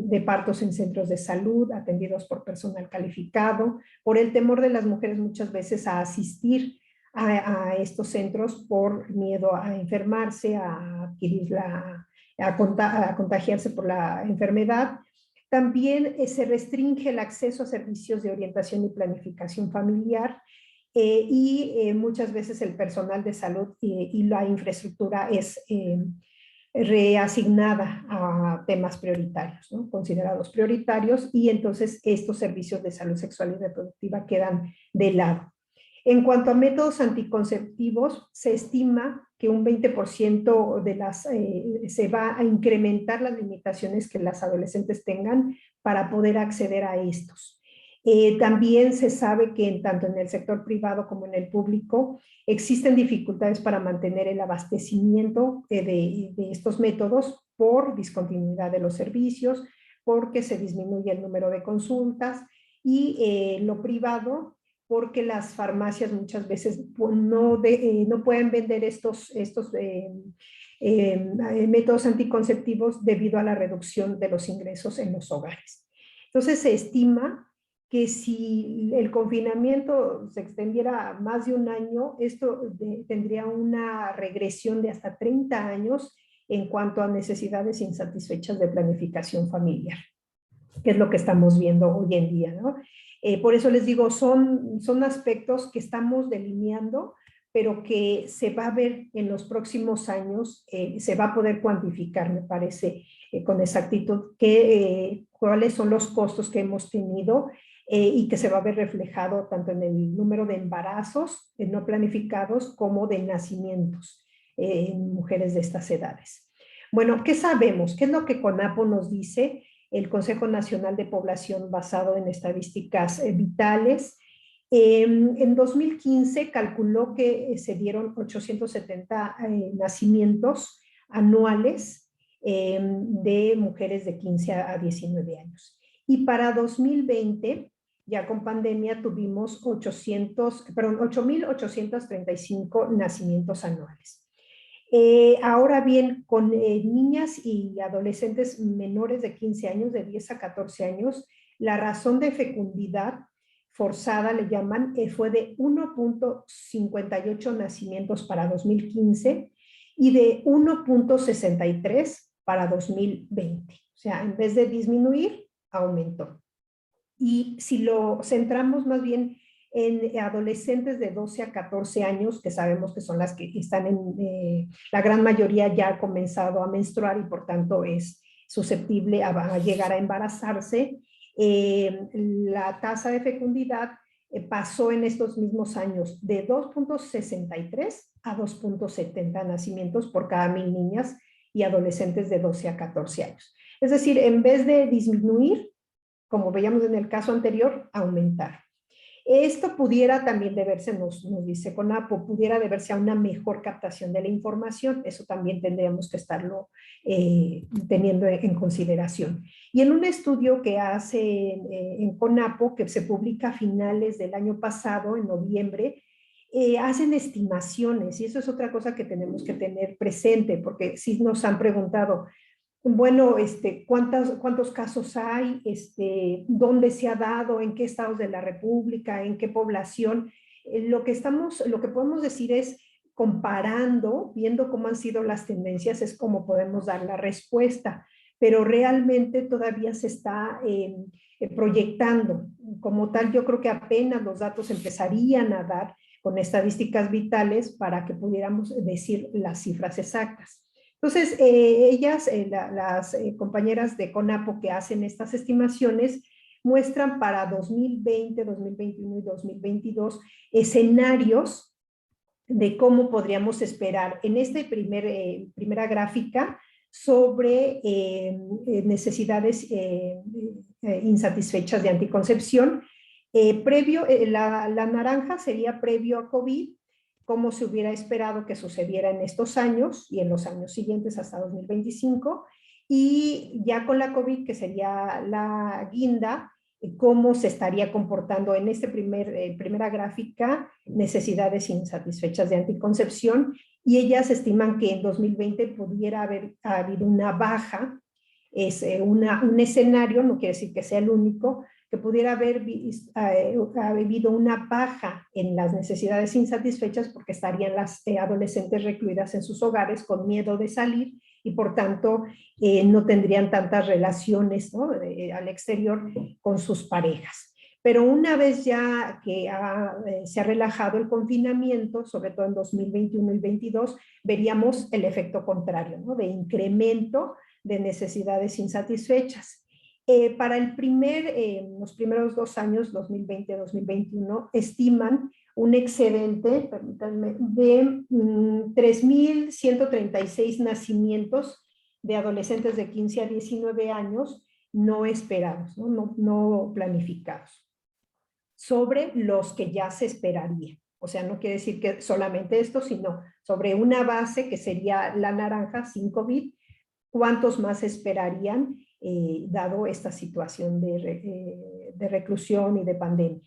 de partos en centros de salud atendidos por personal calificado, por el temor de las mujeres muchas veces a asistir a estos centros por miedo a enfermarse, a adquirir a contagiarse por la enfermedad. También se restringe el acceso a servicios de orientación y planificación familiar, muchas veces el personal de salud y la infraestructura es reasignada a temas prioritarios, ¿no?, considerados prioritarios, y entonces estos servicios de salud sexual y reproductiva quedan de lado. En cuanto a métodos anticonceptivos, se estima que un 20% se va a incrementar las limitaciones que las adolescentes tengan para poder acceder a estos. También se sabe que tanto en el sector privado como en el público existen dificultades para mantener el abastecimiento de estos métodos por discontinuidad de los servicios, porque se disminuye el número de consultas, y lo privado, porque las farmacias muchas veces no pueden vender estos métodos anticonceptivos debido a la reducción de los ingresos en los hogares. Entonces se estima que si el confinamiento se extendiera más de un año, esto tendría una regresión de hasta 30 años en cuanto a necesidades insatisfechas de planificación familiar, que es lo que estamos viendo hoy en día, ¿no? Por eso les digo, son aspectos que estamos delineando, pero que se va a ver en los próximos años, se va a poder cuantificar, me parece, con exactitud, cuáles son los costos que hemos tenido y que se va a ver reflejado tanto en el número de embarazos no planificados como de nacimientos en mujeres de estas edades. Bueno, ¿qué sabemos? ¿Qué es lo que CONAPO nos dice? El Consejo Nacional de Población basado en estadísticas vitales. En 2015 calculó que se dieron 870 nacimientos anuales de mujeres de 15 a 19 años. Y para 2020, ya con pandemia, tuvimos 8.835 nacimientos anuales. Ahora bien, con niñas y adolescentes menores de 15 años, de 10 a 14 años, la razón de fecundidad forzada, le llaman, fue de 1.58 nacimientos para 2015 y de 1.63 para 2020. O sea, en vez de disminuir, aumentó. Y si lo centramos más bien en adolescentes de 12 a 14 años, que sabemos que son las que están la gran mayoría ya ha comenzado a menstruar y por tanto es susceptible a llegar a embarazarse, la tasa de fecundidad pasó en estos mismos años de 2.63 a 2.70 nacimientos por cada 1,000 niñas y adolescentes de 12 a 14 años. Es decir, en vez de disminuir, como veíamos en el caso anterior, aumentar. Esto pudiera también deberse, nos dice CONAPO, pudiera deberse a una mejor captación de la información. Eso también tendríamos que estarlo teniendo en consideración. Y en un estudio que hace en CONAPO, que se publica a finales del año pasado, en noviembre, hacen estimaciones, y eso es otra cosa que tenemos que tener presente, porque sí nos han preguntado, bueno, ¿cuántos casos hay? ¿Dónde se ha dado? ¿En qué estados de la República? ¿En qué población? Lo que podemos decir es, comparando, viendo cómo han sido las tendencias, es como podemos dar la respuesta, pero realmente todavía se está proyectando. Como tal, yo creo que apenas los datos empezarían a dar con estadísticas vitales para que pudiéramos decir las cifras exactas. Entonces, ellas, las compañeras de CONAPO que hacen estas estimaciones, muestran para 2020, 2021 y 2022 escenarios de cómo podríamos esperar en esta primera gráfica sobre necesidades insatisfechas de anticoncepción. La naranja sería previo a COVID, como se hubiera esperado que sucediera en estos años y en los años siguientes hasta 2025, y ya con la COVID, que sería la guinda, cómo se estaría comportando en primera gráfica necesidades insatisfechas de anticoncepción, y ellas estiman que en 2020 pudiera haber habido una baja, es un escenario, no quiere decir que sea el único, que pudiera haber habido una baja en las necesidades insatisfechas porque estarían las adolescentes recluidas en sus hogares con miedo de salir y por tanto no tendrían tantas relaciones, ¿no?, al exterior con sus parejas. Pero una vez ya que se ha relajado el confinamiento, sobre todo en 2021 y 2022, veríamos el efecto contrario, ¿no?, de incremento de necesidades insatisfechas. Para los primeros 2 años, 2020-2021, estiman un excedente, permítanme, de 3.136 nacimientos de adolescentes de 15 a 19 años no esperados, no planificados, sobre los que ya se esperaría. O sea, no quiere decir que solamente esto, sino sobre una base que sería la naranja sin COVID, ¿cuántos más esperarían dado esta situación de reclusión y de pandemia?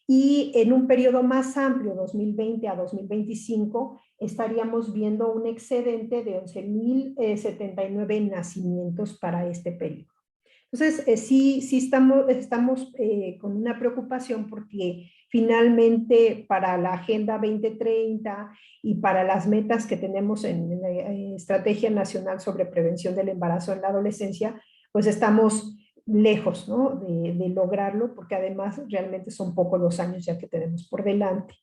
Y en un periodo más amplio, 2020 a 2025, estaríamos viendo un excedente de 11.079 nacimientos para este periodo. Entonces, sí estamos con una preocupación porque finalmente para la Agenda 2030 y para las metas que tenemos en la Estrategia Nacional sobre Prevención del Embarazo en la Adolescencia, pues estamos lejos, ¿no?, de lograrlo, porque además realmente son pocos los años ya que tenemos por delante.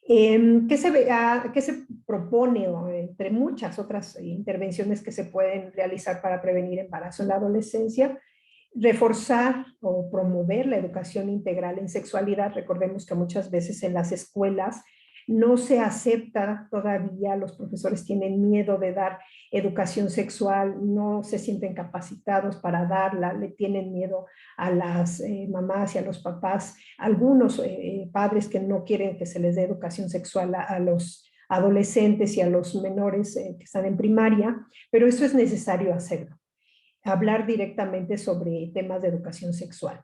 ¿Qué se propone, entre muchas otras intervenciones que se pueden realizar para prevenir embarazo en la adolescencia? Reforzar o promover la educación integral en sexualidad. Recordemos que muchas veces en las escuelas no se acepta todavía, los profesores tienen miedo de dar educación sexual, no se sienten capacitados para darla, le tienen miedo a las mamás y a los papás, algunos padres que no quieren que se les dé educación sexual a los adolescentes y a los menores que están en primaria, pero eso es necesario hacerlo, hablar directamente sobre temas de educación sexual.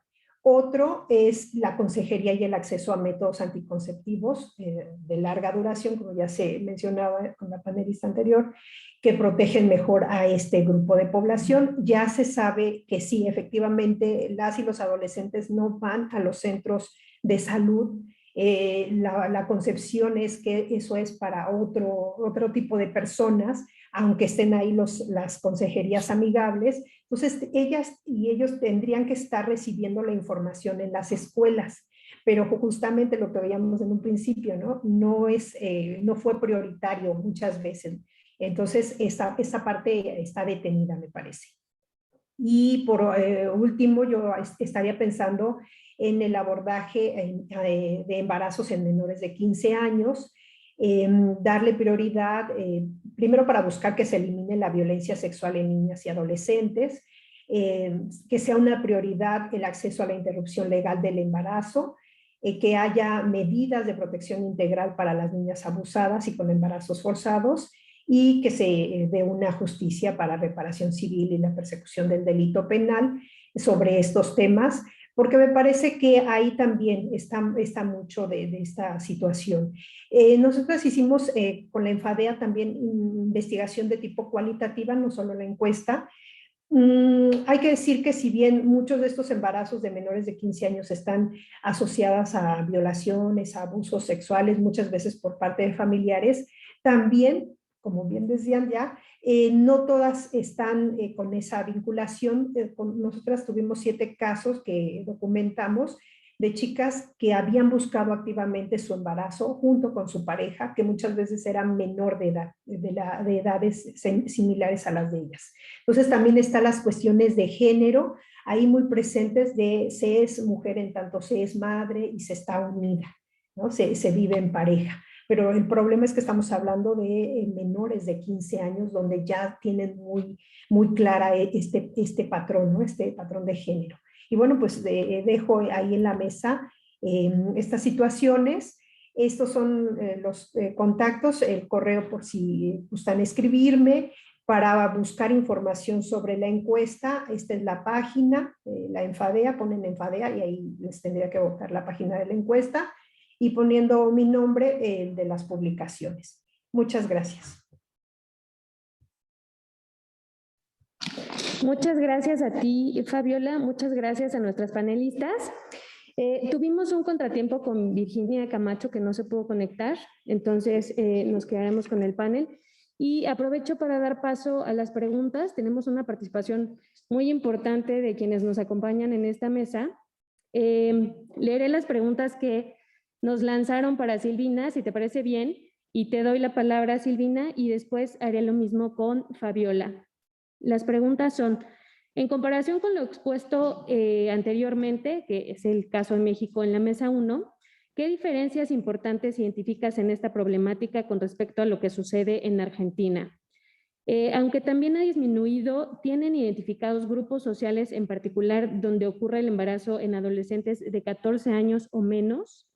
Otro es la consejería y el acceso a métodos anticonceptivos de larga duración, como ya se mencionaba con la panelista anterior, que protegen mejor a este grupo de población. Ya se sabe que sí, efectivamente, las y los adolescentes no van a los centros de salud. La concepción es que eso es para otro tipo de personas, aunque estén ahí las consejerías amigables. Entonces, ellas y ellos tendrían que estar recibiendo la información en las escuelas, pero justamente lo que veíamos en un principio, ¿no? No fue prioritario muchas veces. Entonces, esa parte está detenida, me parece. Y por último, yo estaría pensando en el abordaje de embarazos en menores de 15 años, darle prioridad, primero para buscar que se elimine la violencia sexual en niñas y adolescentes, que sea una prioridad el acceso a la interrupción legal del embarazo, que haya medidas de protección integral para las niñas abusadas y con embarazos forzados, y que se dé una justicia para reparación civil y la persecución del delito penal sobre estos temas, porque me parece que ahí también está mucho de esta situación. Nosotros hicimos con la Enfadea también investigación de tipo cualitativa, no solo la encuesta. Hay que decir que si bien muchos de estos embarazos de menores de 15 años están asociadas a violaciones, a abusos sexuales, muchas veces por parte de familiares, también, como bien decían ya, no todas están con esa vinculación. Nosotras tuvimos 7 casos que documentamos de chicas que habían buscado activamente su embarazo junto con su pareja, que muchas veces eran menor de edad, de edades similares a las de ellas. Entonces también están las cuestiones de género ahí muy presentes, de se es mujer en tanto se es madre y se está unida, ¿no? Se vive en pareja. Pero el problema es que estamos hablando de menores de 15 años donde ya tienen muy clara este patrón, ¿no? Este patrón de género. Y bueno, pues dejo ahí en la mesa estas situaciones. Estos son los contactos, el correo por si gustan escribirme para buscar información sobre la encuesta. Esta es la página, la Enfadea, ponen Enfadea y ahí les tendría que botar la página de la encuesta y poniendo mi nombre de las publicaciones. Muchas gracias. Muchas gracias a ti, Fabiola. Muchas gracias a nuestras panelistas. Tuvimos un contratiempo con Virginia Camacho que no se pudo conectar, entonces nos quedaremos con el panel. Y aprovecho para dar paso a las preguntas. Tenemos una participación muy importante de quienes nos acompañan en esta mesa. Leeré las preguntas que nos lanzaron para Silvina, si te parece bien, y te doy la palabra, Silvina, y después haré lo mismo con Fabiola. Las preguntas son, en comparación con lo expuesto anteriormente, que es el caso en México en la mesa 1, ¿qué diferencias importantes identificas en esta problemática con respecto a lo que sucede en Argentina? Aunque también ha disminuido, ¿tienen identificados grupos sociales en particular donde ocurre el embarazo en adolescentes de 14 años o menos?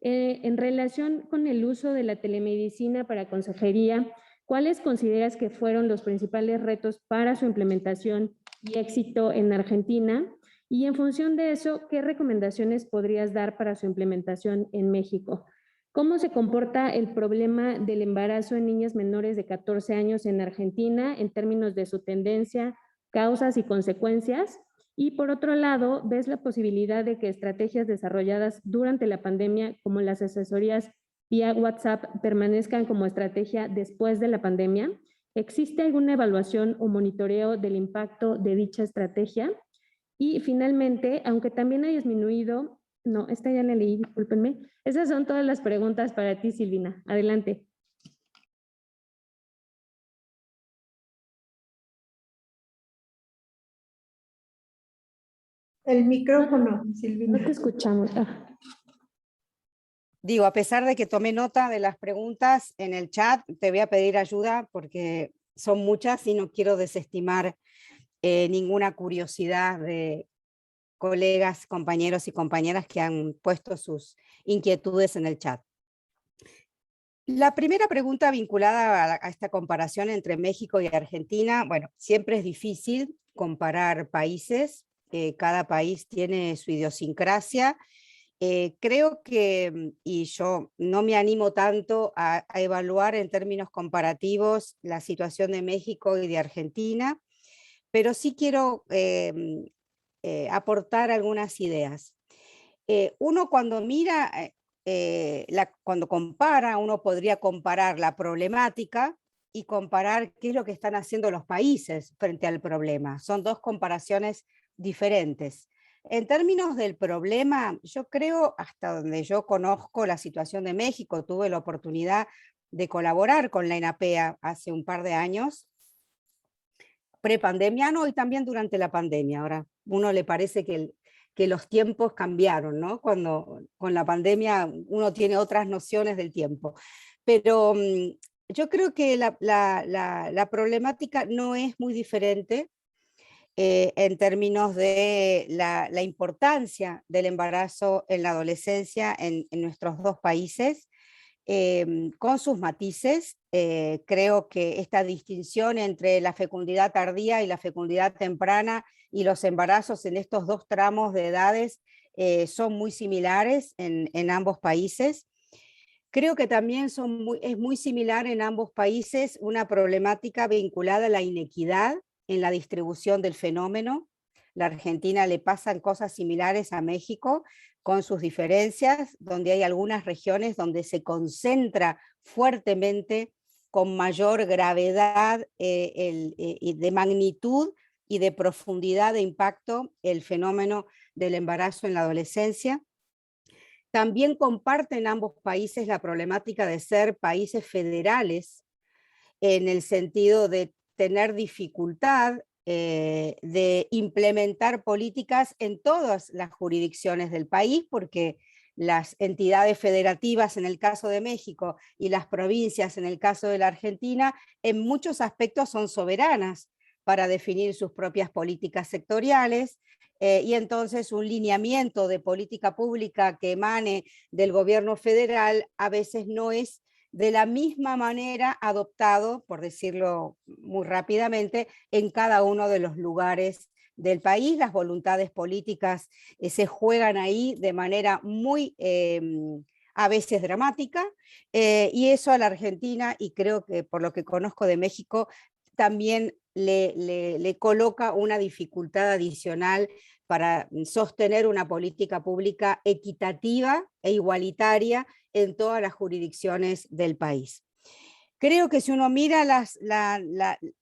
En relación con el uso de la telemedicina para consejería, ¿cuáles consideras que fueron los principales retos para su implementación y éxito en Argentina? Y en función de eso, ¿qué recomendaciones podrías dar para su implementación en México? ¿Cómo se comporta el problema del embarazo en niñas menores de 14 años en Argentina en términos de su tendencia, causas y consecuencias? Y por otro lado, ¿ves la posibilidad de que estrategias desarrolladas durante la pandemia, como las asesorías vía WhatsApp, permanezcan como estrategia después de la pandemia? ¿Existe alguna evaluación o monitoreo del impacto de dicha estrategia? Y finalmente, aunque también ha disminuido, no, esta ya la leí, discúlpenme. Esas son todas las preguntas para ti, Silvina. Adelante. El micrófono, No Silvina. te escuchamos. Digo, a pesar de que tomé nota de las preguntas en el chat, te voy a pedir ayuda porque son muchas y no quiero desestimar ninguna curiosidad de colegas, compañeros y compañeras que han puesto sus inquietudes en el chat. La primera pregunta vinculada a esta comparación entre México y Argentina, bueno, siempre es difícil comparar países, cada país tiene su idiosincrasia. Creo que, y yo no me animo tanto a evaluar en términos comparativos la situación de México y de Argentina, pero sí quiero aportar algunas ideas. Uno cuando mira, cuando compara, uno podría comparar la problemática y comparar qué es lo que están haciendo los países frente al problema. Son dos comparaciones diferentes. En términos del problema, yo creo, hasta donde yo conozco la situación de México, tuve la oportunidad de colaborar con la ENAPEA hace un par de años, prepandemia, no, y también durante la pandemia. Ahora, uno le parece que los tiempos cambiaron, ¿no? Cuando con la pandemia uno tiene otras nociones del tiempo. Pero yo creo que la problemática no es muy diferente en términos de la importancia del embarazo en la adolescencia en nuestros dos países, con sus matices. Creo que esta distinción entre la fecundidad tardía y la fecundidad temprana y los embarazos en estos dos tramos de edades son muy similares en ambos países. Creo que también es muy similar en ambos países una problemática vinculada a la inequidad en la distribución del fenómeno. La Argentina le pasan cosas similares a México, con sus diferencias, donde hay algunas regiones donde se concentra fuertemente, con mayor gravedad de magnitud y de profundidad de impacto, el fenómeno del embarazo en la adolescencia. También comparten ambos países la problemática de ser países federales, en el sentido de tener dificultad de implementar políticas en todas las jurisdicciones del país, porque las entidades federativas en el caso de México y las provincias en el caso de la Argentina, en muchos aspectos son soberanas para definir sus propias políticas sectoriales, y entonces un lineamiento de política pública que emane del gobierno federal a veces no es de la misma manera adoptado, por decirlo muy rápidamente, en cada uno de los lugares del país. Las voluntades políticas se juegan ahí de manera muy, a veces dramática, y eso a la Argentina, y creo que por lo que conozco de México, también le coloca una dificultad adicional para sostener una política pública equitativa e igualitaria en todas las jurisdicciones del país. Creo que si uno mira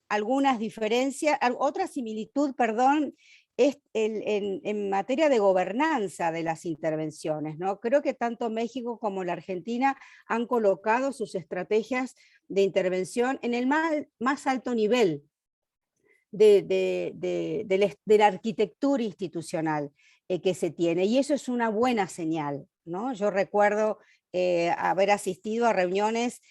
algunas diferencias, otra similitud, perdón, es en materia de gobernanza de las intervenciones, ¿no? Creo que tanto México como la Argentina han colocado sus estrategias de intervención en el más alto nivel de la arquitectura institucional que se tiene, y eso es una buena señal, ¿no? Yo recuerdo haber asistido a reuniones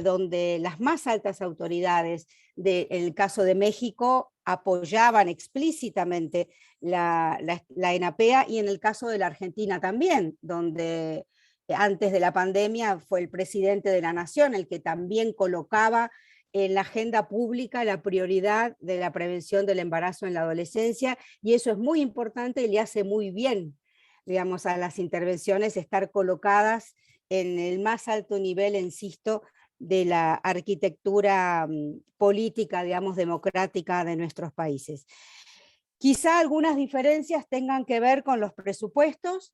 donde las más altas autoridades en el caso de México apoyaban explícitamente la ENAPEA, y en el caso de la Argentina también, donde antes de la pandemia fue el presidente de la Nación el que también colocaba en la agenda pública la prioridad de la prevención del embarazo en la adolescencia, y eso es muy importante y le hace muy bien, digamos, a las intervenciones estar colocadas en el más alto nivel, insisto, de la arquitectura política, digamos, democrática de nuestros países. Quizá algunas diferencias tengan que ver con los presupuestos,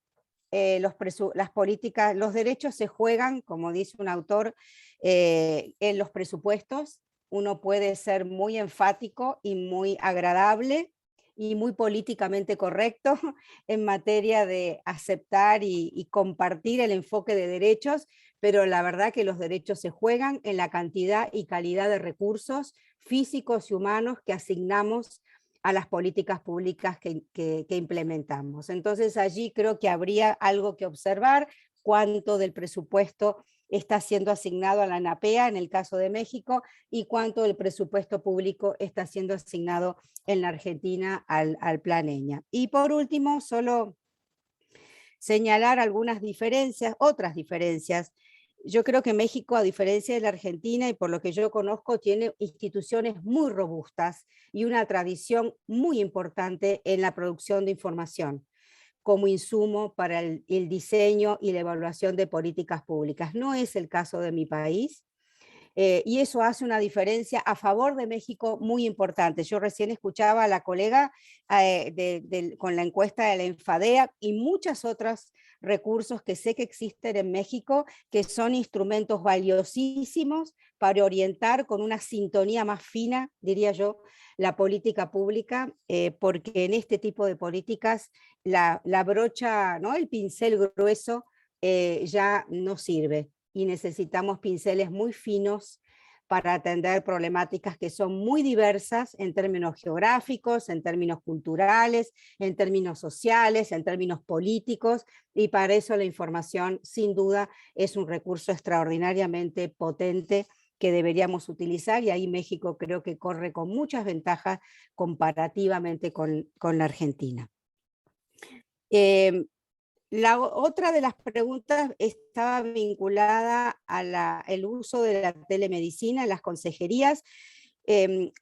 las políticas, los derechos se juegan, como dice un autor, en los presupuestos. Uno puede ser muy enfático y muy agradable y muy políticamente correcto en materia de aceptar y compartir el enfoque de derechos, pero la verdad que los derechos se juegan en la cantidad y calidad de recursos físicos y humanos que asignamos a las políticas públicas que implementamos. Entonces allí creo que habría algo que observar, cuánto del presupuesto está siendo asignado a la ANAPEA en el caso de México y cuánto del presupuesto público está siendo asignado en la Argentina al Plan EñA. Y por último, solo señalar algunas diferencias, otras diferencias. Yo creo que México, a diferencia de la Argentina, y por lo que yo conozco, tiene instituciones muy robustas y una tradición muy importante en la producción de información como insumo para el diseño y la evaluación de políticas públicas. No es el caso de mi país. Y eso hace una diferencia a favor de México muy importante. Yo recién escuchaba a la colega con la encuesta de la Enfadea y muchos otros recursos que sé que existen en México, que son instrumentos valiosísimos para orientar con una sintonía más fina, diría yo, la política pública, porque en este tipo de políticas la brocha, ¿no? El pincel grueso ya no sirve y necesitamos pinceles muy finos para atender problemáticas que son muy diversas en términos geográficos, en términos culturales, en términos sociales, en términos políticos, y para eso la información sin duda es un recurso extraordinariamente potente que deberíamos utilizar, y ahí México creo que corre con muchas ventajas comparativamente con la Argentina. La otra de las preguntas estaba vinculada al uso de la telemedicina en las consejerías.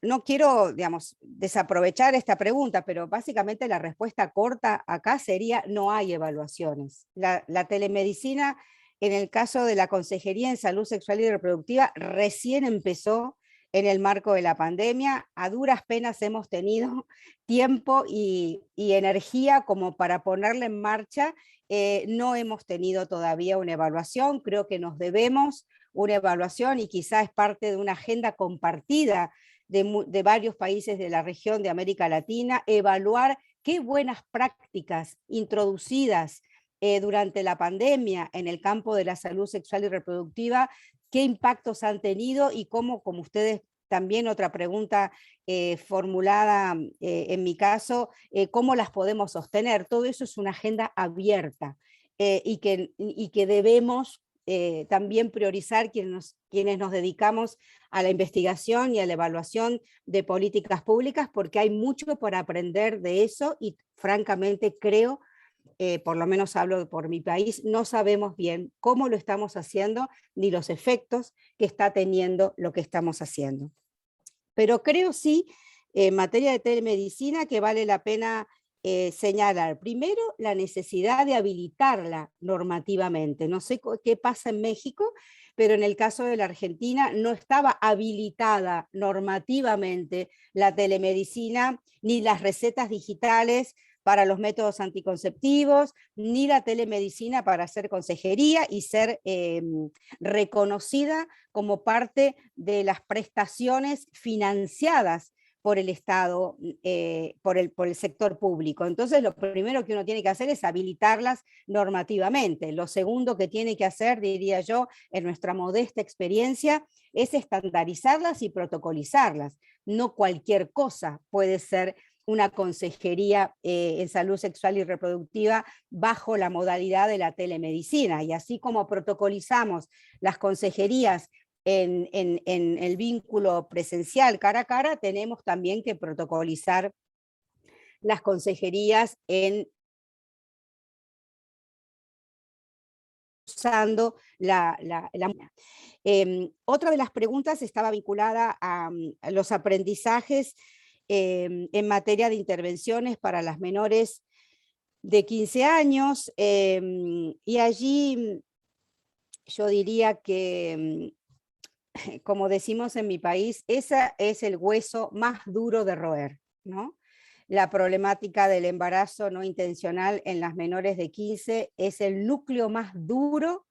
No quiero, digamos, desaprovechar esta pregunta, pero básicamente la respuesta corta acá sería: no hay evaluaciones. La telemedicina, en el caso de la Consejería en Salud Sexual y Reproductiva, recién empezó en el marco de la pandemia. A duras penas hemos tenido tiempo y energía como para ponerla en marcha. No hemos tenido todavía una evaluación. Creo que nos debemos una evaluación y quizás es parte de una agenda compartida de varios países de la región de América Latina, evaluar qué buenas prácticas introducidas durante la pandemia en el campo de la salud sexual y reproductiva, qué impactos han tenido y cómo, como ustedes también otra pregunta formulada en mi caso, cómo las podemos sostener. Todo eso es una agenda abierta y que debemos también priorizar quienes nos dedicamos a la investigación y a la evaluación de políticas públicas, porque hay mucho por aprender de eso y francamente creo, por lo menos hablo por mi país, no sabemos bien cómo lo estamos haciendo ni los efectos que está teniendo lo que estamos haciendo. Pero creo sí, en materia de telemedicina, que vale la pena señalar, primero, la necesidad de habilitarla normativamente. No sé qué pasa en México, pero en el caso de la Argentina no estaba habilitada normativamente la telemedicina, ni las recetas digitales para los métodos anticonceptivos, ni la telemedicina para hacer consejería y ser reconocida como parte de las prestaciones financiadas por el Estado, por el sector público. Entonces, lo primero que uno tiene que hacer es habilitarlas normativamente. Lo segundo que tiene que hacer, diría yo, en nuestra modesta experiencia, es estandarizarlas y protocolizarlas. No cualquier cosa puede ser una consejería en salud sexual y reproductiva bajo la modalidad de la telemedicina. Y así como protocolizamos las consejerías en el vínculo presencial cara a cara, tenemos también que protocolizar las consejerías usando otra de las preguntas estaba vinculada a los aprendizajes en materia de intervenciones para las menores de 15 años, y allí yo diría que, como decimos en mi país, ese es el hueso más duro de roer, ¿no? la problemática del embarazo no intencional en las menores de 15 es el núcleo más duro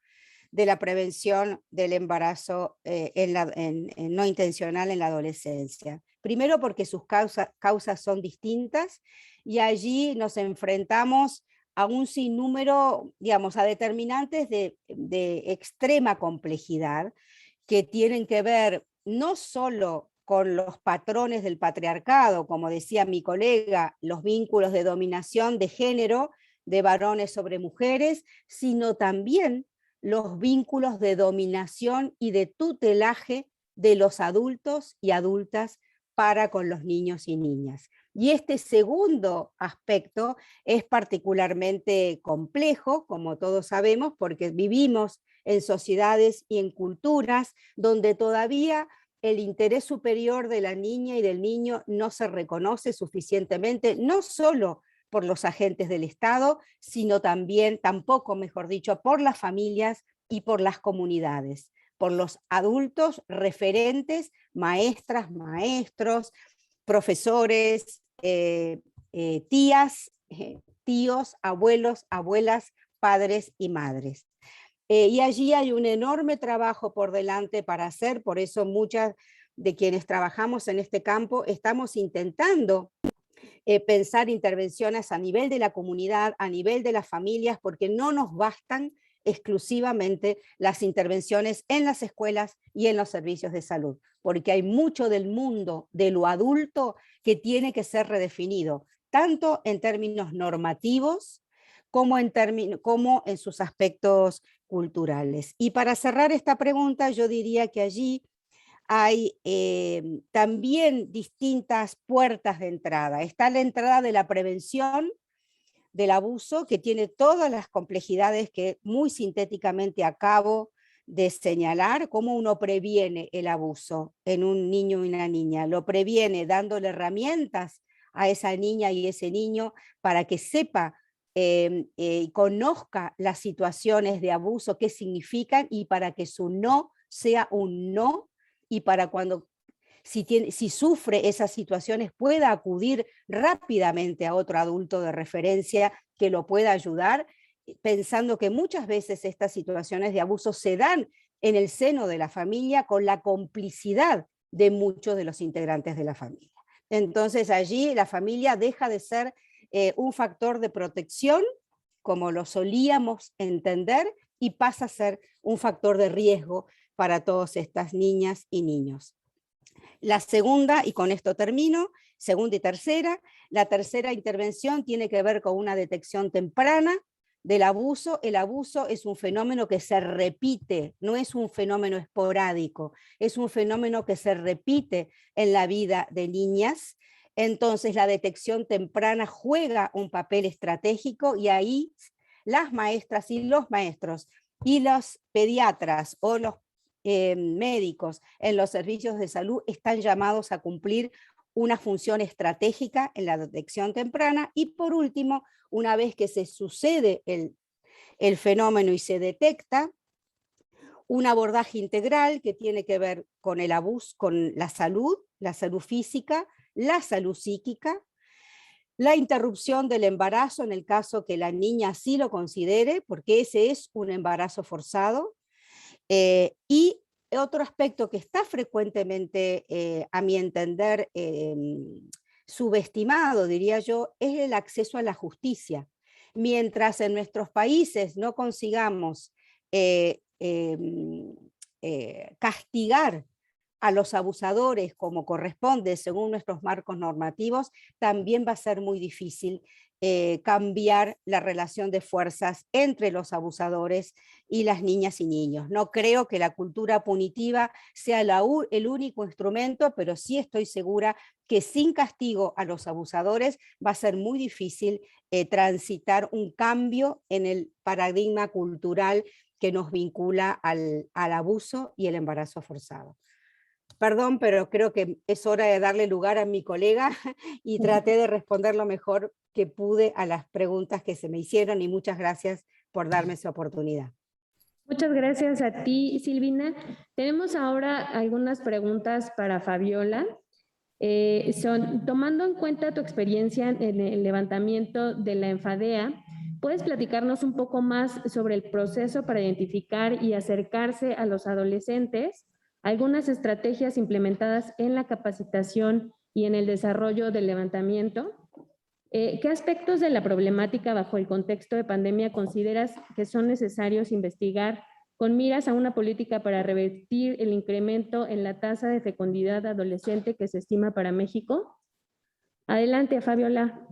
de la prevención del embarazo no intencional en la adolescencia. Primero porque sus causas son distintas y allí nos enfrentamos a un sinnúmero, digamos, a determinantes de extrema complejidad que tienen que ver no solo con los patrones del patriarcado, como decía mi colega, los vínculos de dominación de género de varones sobre mujeres, sino también los vínculos de dominación y de tutelaje de los adultos y adultas para con los niños y niñas. Y este segundo aspecto es particularmente complejo, como todos sabemos, porque vivimos en sociedades y en culturas donde todavía el interés superior de la niña y del niño no se reconoce suficientemente, no solo por los agentes del Estado, sino también, tampoco, mejor dicho, por las familias y por las comunidades, por los adultos referentes, maestras, maestros, profesores, tías, tíos, abuelos, abuelas, padres y madres. Y allí hay un enorme trabajo por delante para hacer, por eso muchas de quienes trabajamos en este campo estamos intentando pensar intervenciones a nivel de la comunidad, a nivel de las familias, porque no nos bastan exclusivamente las intervenciones en las escuelas y en los servicios de salud, porque hay mucho del mundo de lo adulto que tiene que ser redefinido, tanto en términos normativos como en sus aspectos culturales. Y para cerrar esta pregunta, yo diría que allí hay también distintas puertas de entrada. Está la entrada de la prevención del abuso, que tiene todas las complejidades que muy sintéticamente acabo de señalar. Cómo uno previene el abuso en un niño y una niña. Lo previene dándole herramientas a esa niña y ese niño para que sepa y conozca las situaciones de abuso, qué significan, y para que su no sea un no, y para cuando si sufre esas situaciones pueda acudir rápidamente a otro adulto de referencia que lo pueda ayudar, pensando que muchas veces estas situaciones de abuso se dan en el seno de la familia con la complicidad de muchos de los integrantes de la familia. Entonces allí la familia deja de ser un factor de protección, como lo solíamos entender, y pasa a ser un factor de riesgo para todas estas niñas y niños. La segunda, y con esto termino, segunda y tercera, la tercera intervención tiene que ver con una detección temprana del abuso. El abuso es un fenómeno que se repite, no es un fenómeno esporádico, es un fenómeno que se repite en la vida de niñas. Entonces la detección temprana juega un papel estratégico, y ahí las maestras y los maestros y los pediatras o los médicos en los servicios de salud están llamados a cumplir una función estratégica en la detección temprana. Y por último, una vez que se sucede el fenómeno y se detecta, un abordaje integral que tiene que ver con el abuso, con la salud física, la salud psíquica, la interrupción del embarazo en el caso que la niña así lo considere, porque ese es un embarazo forzado. Y otro aspecto que está frecuentemente, a mi entender, subestimado, diría yo, es el acceso a la justicia. Mientras en nuestros países no consigamos castigar a los abusadores como corresponde según nuestros marcos normativos, también va a ser muy difícil cambiar la relación de fuerzas entre los abusadores y las niñas y niños. No creo que la cultura punitiva sea el único instrumento, pero sí estoy segura que sin castigo a los abusadores va a ser muy difícil transitar un cambio en el paradigma cultural que nos vincula al abuso y el embarazo forzado. Perdón, pero creo que es hora de darle lugar a mi colega y traté de responder lo mejor que pude a las preguntas que se me hicieron, y muchas gracias por darme esa oportunidad. Muchas gracias a ti, Silvina. Tenemos ahora algunas preguntas para Fabiola. Son, tomando en cuenta tu experiencia en el levantamiento de la Enfadea, ¿puedes platicarnos un poco más sobre el proceso para identificar y acercarse a los adolescentes? Algunas estrategias implementadas en la capacitación y en el desarrollo del levantamiento. ¿Qué aspectos de la problemática bajo el contexto de pandemia consideras que son necesarios investigar con miras a una política para revertir el incremento en la tasa de fecundidad adolescente que se estima para México? Adelante, Fabiola.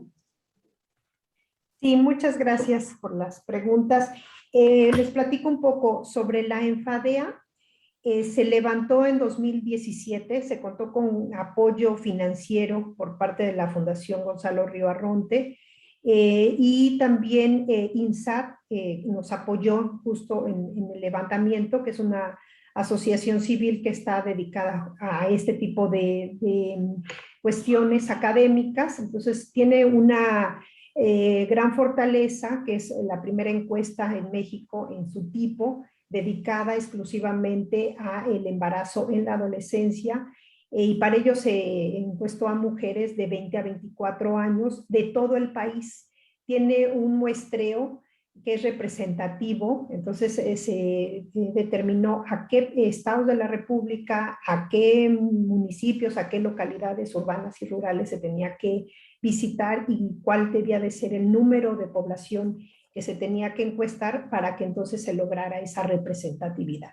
Sí, muchas gracias por las preguntas. Les platico un poco sobre la Enfadea. Se levantó en 2017, se contó con apoyo financiero por parte de la Fundación Gonzalo Río Arronte, y también INSAT nos apoyó justo en el levantamiento, que es una asociación civil que está dedicada a este tipo de cuestiones académicas. Entonces tiene una gran fortaleza, que es la primera encuesta en México en su tipo, dedicada exclusivamente al embarazo en la adolescencia, y para ello se encuestó a mujeres de 20 a 24 años de todo el país. Tiene un muestreo que es representativo, entonces se determinó a qué estados de la República, a qué municipios, a qué localidades urbanas y rurales se tenía que visitar y cuál debía de ser el número de población que se tenía que encuestar para que entonces se lograra esa representatividad.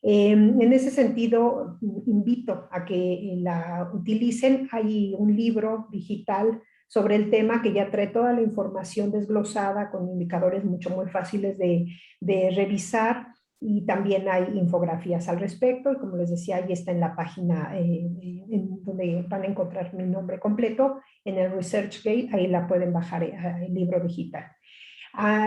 En ese sentido, invito a que la utilicen. Hay un libro digital sobre el tema que ya trae toda la información desglosada con indicadores muy fáciles de revisar, y también hay infografías al respecto, y como les decía, ahí está en la página en donde van a encontrar mi nombre completo, en el ResearchGate, ahí la pueden bajar el libro digital.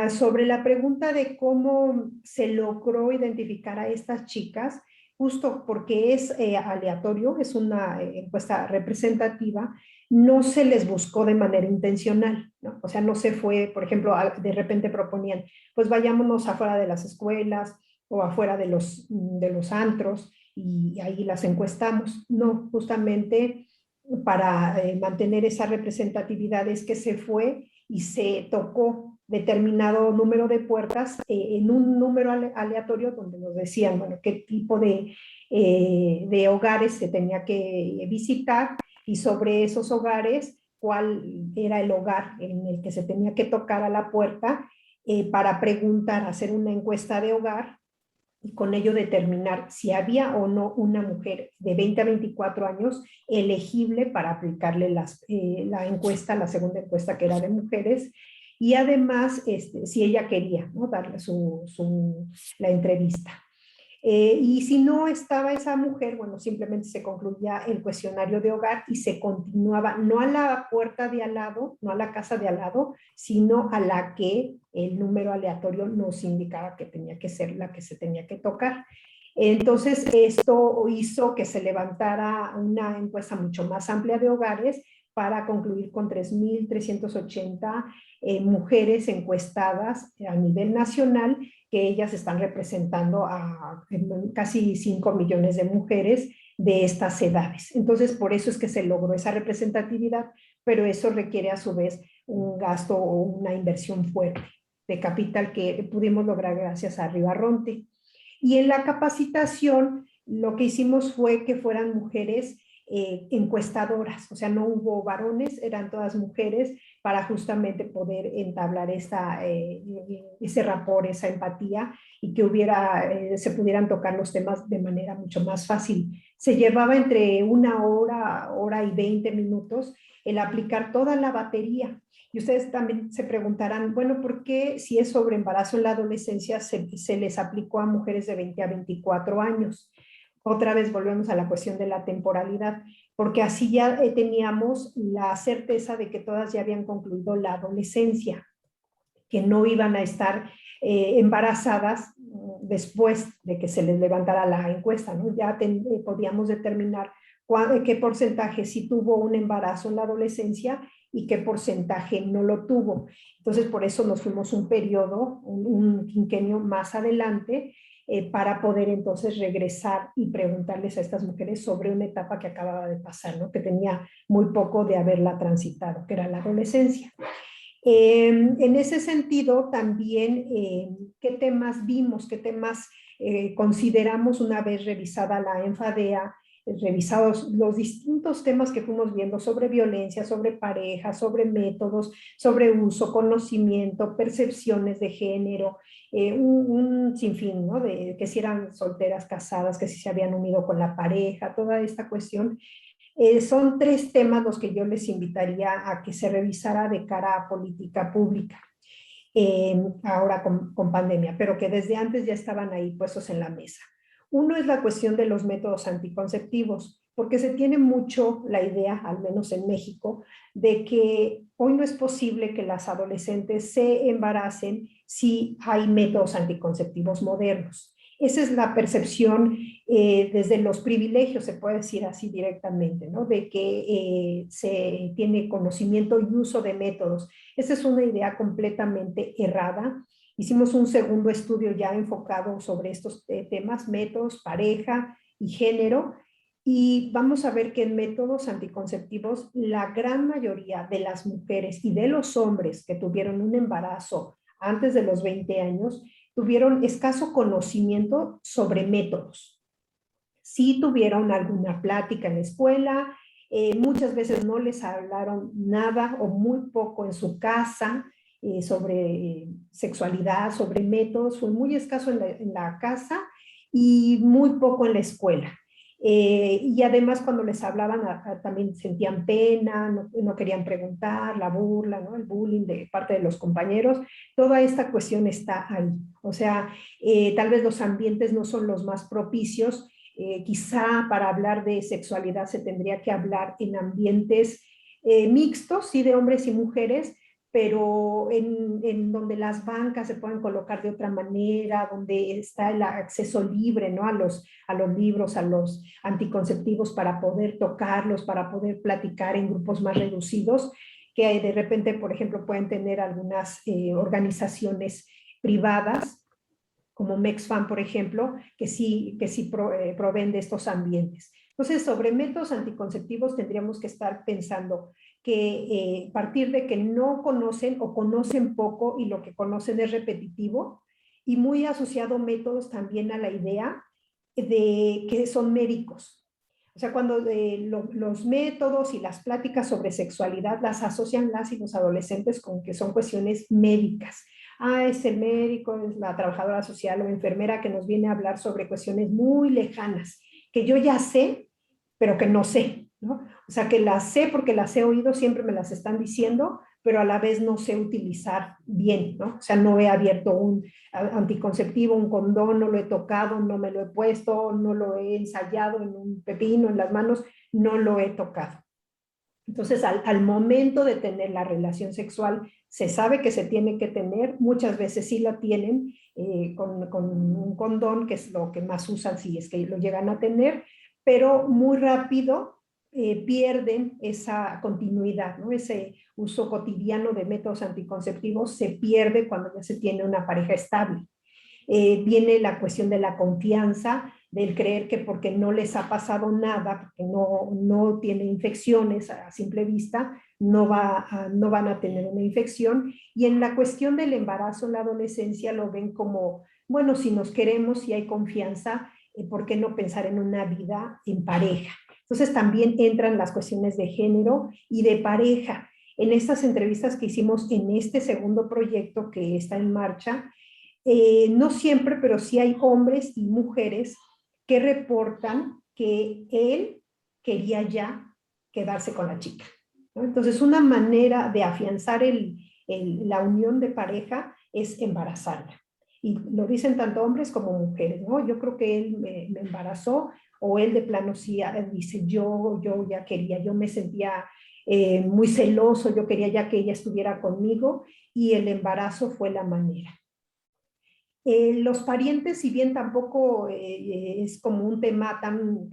Sobre la pregunta de cómo se logró identificar a estas chicas, justo porque es aleatorio, es una encuesta representativa, no se les buscó de manera intencional, ¿no? O sea, no se fue, por ejemplo, de repente proponían, pues vayámonos afuera de las escuelas o afuera de los antros y ahí las encuestamos. No, justamente para mantener esa representatividad es que se fue y se tocó determinado número de puertas en un número aleatorio donde nos decían, bueno, qué tipo de hogares se tenía que visitar, y sobre esos hogares, cuál era el hogar en el que se tenía que tocar a la puerta para preguntar, hacer una encuesta de hogar, y con ello determinar si había o no una mujer de 20 a 24 años elegible para aplicarle la encuesta, la segunda encuesta, que era de mujeres, y además si ella quería, ¿no?, darle la entrevista. Y si no estaba esa mujer, bueno, simplemente se concluía el cuestionario de hogar y se continuaba, no a la puerta de al lado, no a la casa de al lado, sino a la que el número aleatorio nos indicaba que tenía que ser la que se tenía que tocar. Entonces, esto hizo que se levantara una encuesta mucho más amplia de hogares para concluir con 3.380 mujeres encuestadas a nivel nacional, que ellas están representando a casi 5 millones de mujeres de estas edades. Entonces, por eso es que se logró esa representatividad, pero eso requiere a su vez un gasto o una inversión fuerte de capital que pudimos lograr gracias a Río Arronte. Y en la capacitación, lo que hicimos fue que fueran mujeres encuestadoras, o sea, no hubo varones, eran todas mujeres, para justamente poder entablar ese rapport, esa empatía, y que se pudieran tocar los temas de manera mucho más fácil. Se llevaba entre 1 hora y 20 minutos el aplicar toda la batería. Y ustedes también se preguntarán, bueno, ¿por qué si es sobre embarazo en la adolescencia se les aplicó a mujeres de 20 a 24 años? Otra vez volvemos a la cuestión de la temporalidad, porque así ya teníamos la certeza de que todas ya habían concluido la adolescencia, que no iban a estar embarazadas después de que se les levantara la encuesta, ¿no? Ya podíamos determinar qué porcentaje sí tuvo un embarazo en la adolescencia y qué porcentaje no lo tuvo. Entonces, por eso nos fuimos un periodo, un quinquenio más adelante, para poder entonces regresar y preguntarles a estas mujeres sobre una etapa que acababa de pasar, ¿no? Que tenía muy poco de haberla transitado, que era la adolescencia. En ese sentido, también, ¿qué temas vimos, qué temas consideramos una vez revisada la ENFADEA, revisados los distintos temas que fuimos viendo sobre violencia, sobre pareja, sobre métodos, sobre uso, conocimiento, percepciones de género, un sinfín, ¿no? De que si eran solteras, casadas, que si se habían unido con la pareja, toda esta cuestión. Son 3 temas los que yo les invitaría a que se revisara de cara a política pública, ahora con pandemia, pero que desde antes ya estaban ahí puestos en la mesa. Uno es la cuestión de los métodos anticonceptivos, porque se tiene mucho la idea, al menos en México, de que hoy no es posible que las adolescentes se embaracen si hay métodos anticonceptivos modernos. Esa es la percepción desde los privilegios, se puede decir así directamente, ¿no? De que se tiene conocimiento y uso de métodos. Esa es una idea completamente errada. Hicimos un segundo estudio ya enfocado sobre estos temas, métodos, pareja y género, y vamos a ver que en métodos anticonceptivos la gran mayoría de las mujeres y de los hombres que tuvieron un embarazo antes de los 20 años tuvieron escaso conocimiento sobre métodos. Sí tuvieron alguna plática en la escuela, muchas veces no les hablaron nada o muy poco en su casa sobre sexualidad, sobre métodos, fue muy escaso en la casa y muy poco en la escuela. Y además cuando les hablaban también sentían pena, no querían preguntar, la burla, ¿no? El bullying de parte de los compañeros, toda esta cuestión está ahí. O sea, tal vez los ambientes no son los más propicios, quizá para hablar de sexualidad se tendría que hablar en ambientes mixtos, sí, de hombres y mujeres, pero en donde las bancas se pueden colocar de otra manera, donde está el acceso libre, ¿no? A los libros, a los anticonceptivos para poder tocarlos, para poder platicar en grupos más reducidos, que de repente, por ejemplo, pueden tener algunas organizaciones privadas, como MEXFAM, por ejemplo, que sí proveen de estos ambientes. Entonces, sobre métodos anticonceptivos tendríamos que estar pensando que partir de que no conocen o conocen poco y lo que conocen es repetitivo y muy asociado métodos también a la idea de que son médicos. O sea, cuando los métodos y las pláticas sobre sexualidad las asocian las y los adolescentes con que son cuestiones médicas. Es el médico, es la trabajadora social o enfermera que nos viene a hablar sobre cuestiones muy lejanas, que yo ya sé, pero que no sé, ¿no? O sea, que las sé porque las he oído, siempre me las están diciendo, pero a la vez no sé utilizar bien, ¿no? O sea, no he abierto un anticonceptivo, un condón, no lo he tocado, no me lo he puesto, no lo he ensayado en un pepino, en las manos, no lo he tocado. Entonces, al momento de tener la relación sexual, se sabe que se tiene que tener, muchas veces sí la tienen con un condón, que es lo que más usan si es que lo llegan a tener, pero muy rápido pierden esa continuidad, ¿no? Ese uso cotidiano de métodos anticonceptivos se pierde cuando ya se tiene una pareja estable. Viene la cuestión de la confianza, del creer que porque no les ha pasado nada, porque no tiene infecciones a simple vista, no van a tener una infección. Y en la cuestión del embarazo en la adolescencia lo ven como, bueno, si nos queremos, si hay confianza, ¿por qué no pensar en una vida en pareja? Entonces también entran las cuestiones de género y de pareja. En estas entrevistas que hicimos en este segundo proyecto que está en marcha, no siempre, pero sí hay hombres y mujeres que reportan que él quería ya quedarse con la chica, ¿no? Entonces, una manera de afianzar la unión de pareja es embarazarla. Y lo dicen tanto hombres como mujeres, ¿no? Yo creo que él me embarazó, o él de plano sí dice, yo ya quería, yo me sentía muy celoso, yo quería ya que ella estuviera conmigo, y el embarazo fue la manera. Los parientes, si bien tampoco es como un tema tan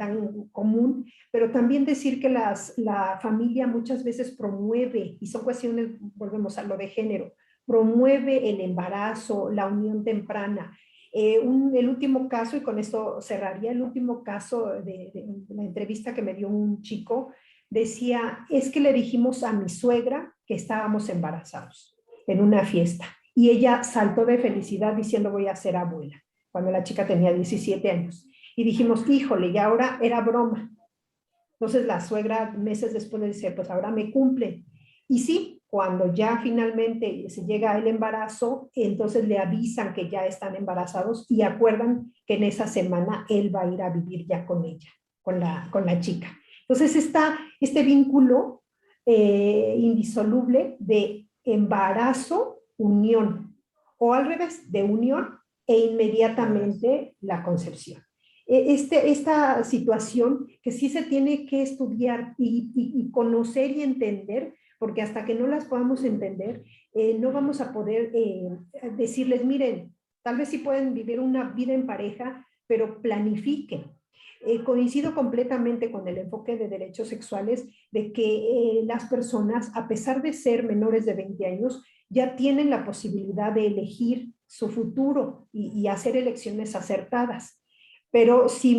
común, pero también decir que la familia muchas veces promueve, y son cuestiones, volvemos a lo de género, promueve el embarazo, la unión temprana. El último caso, y con esto cerraría, el último caso de la entrevista que me dio un chico, decía, es que le dijimos a mi suegra que estábamos embarazados en una fiesta, y ella saltó de felicidad diciendo voy a ser abuela, cuando la chica tenía 17 años. Y dijimos, híjole, y ahora era broma. Entonces la suegra meses después le dice, pues ahora me cumple. Y sí, cuando ya finalmente se llega el embarazo, entonces le avisan que ya están embarazados y acuerdan que en esa semana él va a ir a vivir ya con ella, con la chica. Entonces está este vínculo indisoluble de embarazo, unión, o al revés, de unión e inmediatamente la concepción. Esta situación que sí se tiene que estudiar y conocer y entender, porque hasta que no las podamos entender, no vamos a poder decirles, miren, tal vez sí pueden vivir una vida en pareja, pero planifiquen. Coincido completamente con el enfoque de derechos sexuales de que las personas, a pesar de ser menores de 20 años, ya tienen la posibilidad de elegir su futuro y hacer elecciones acertadas. Pero sí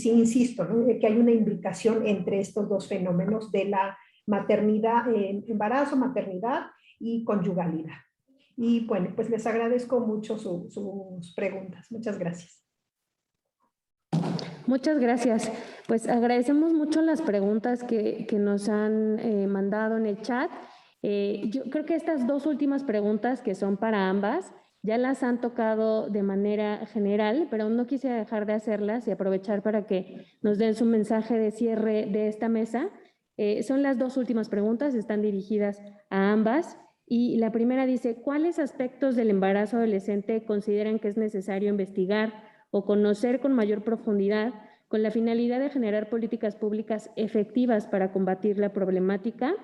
insisto, ¿no? Que hay una imbricación entre estos dos fenómenos de la maternidad, embarazo, maternidad y conyugalidad. Y bueno, pues les agradezco mucho sus preguntas. Muchas gracias. Muchas gracias. Pues agradecemos mucho las preguntas que nos han mandado en el chat. Yo creo que estas dos últimas preguntas, que son para ambas, ya las han tocado de manera general, pero no quise dejar de hacerlas y aprovechar para que nos den su mensaje de cierre de esta mesa. Son las dos últimas preguntas, están dirigidas a ambas. Y la primera dice, ¿cuáles aspectos del embarazo adolescente consideran que es necesario investigar o conocer con mayor profundidad con la finalidad de generar políticas públicas efectivas para combatir la problemática?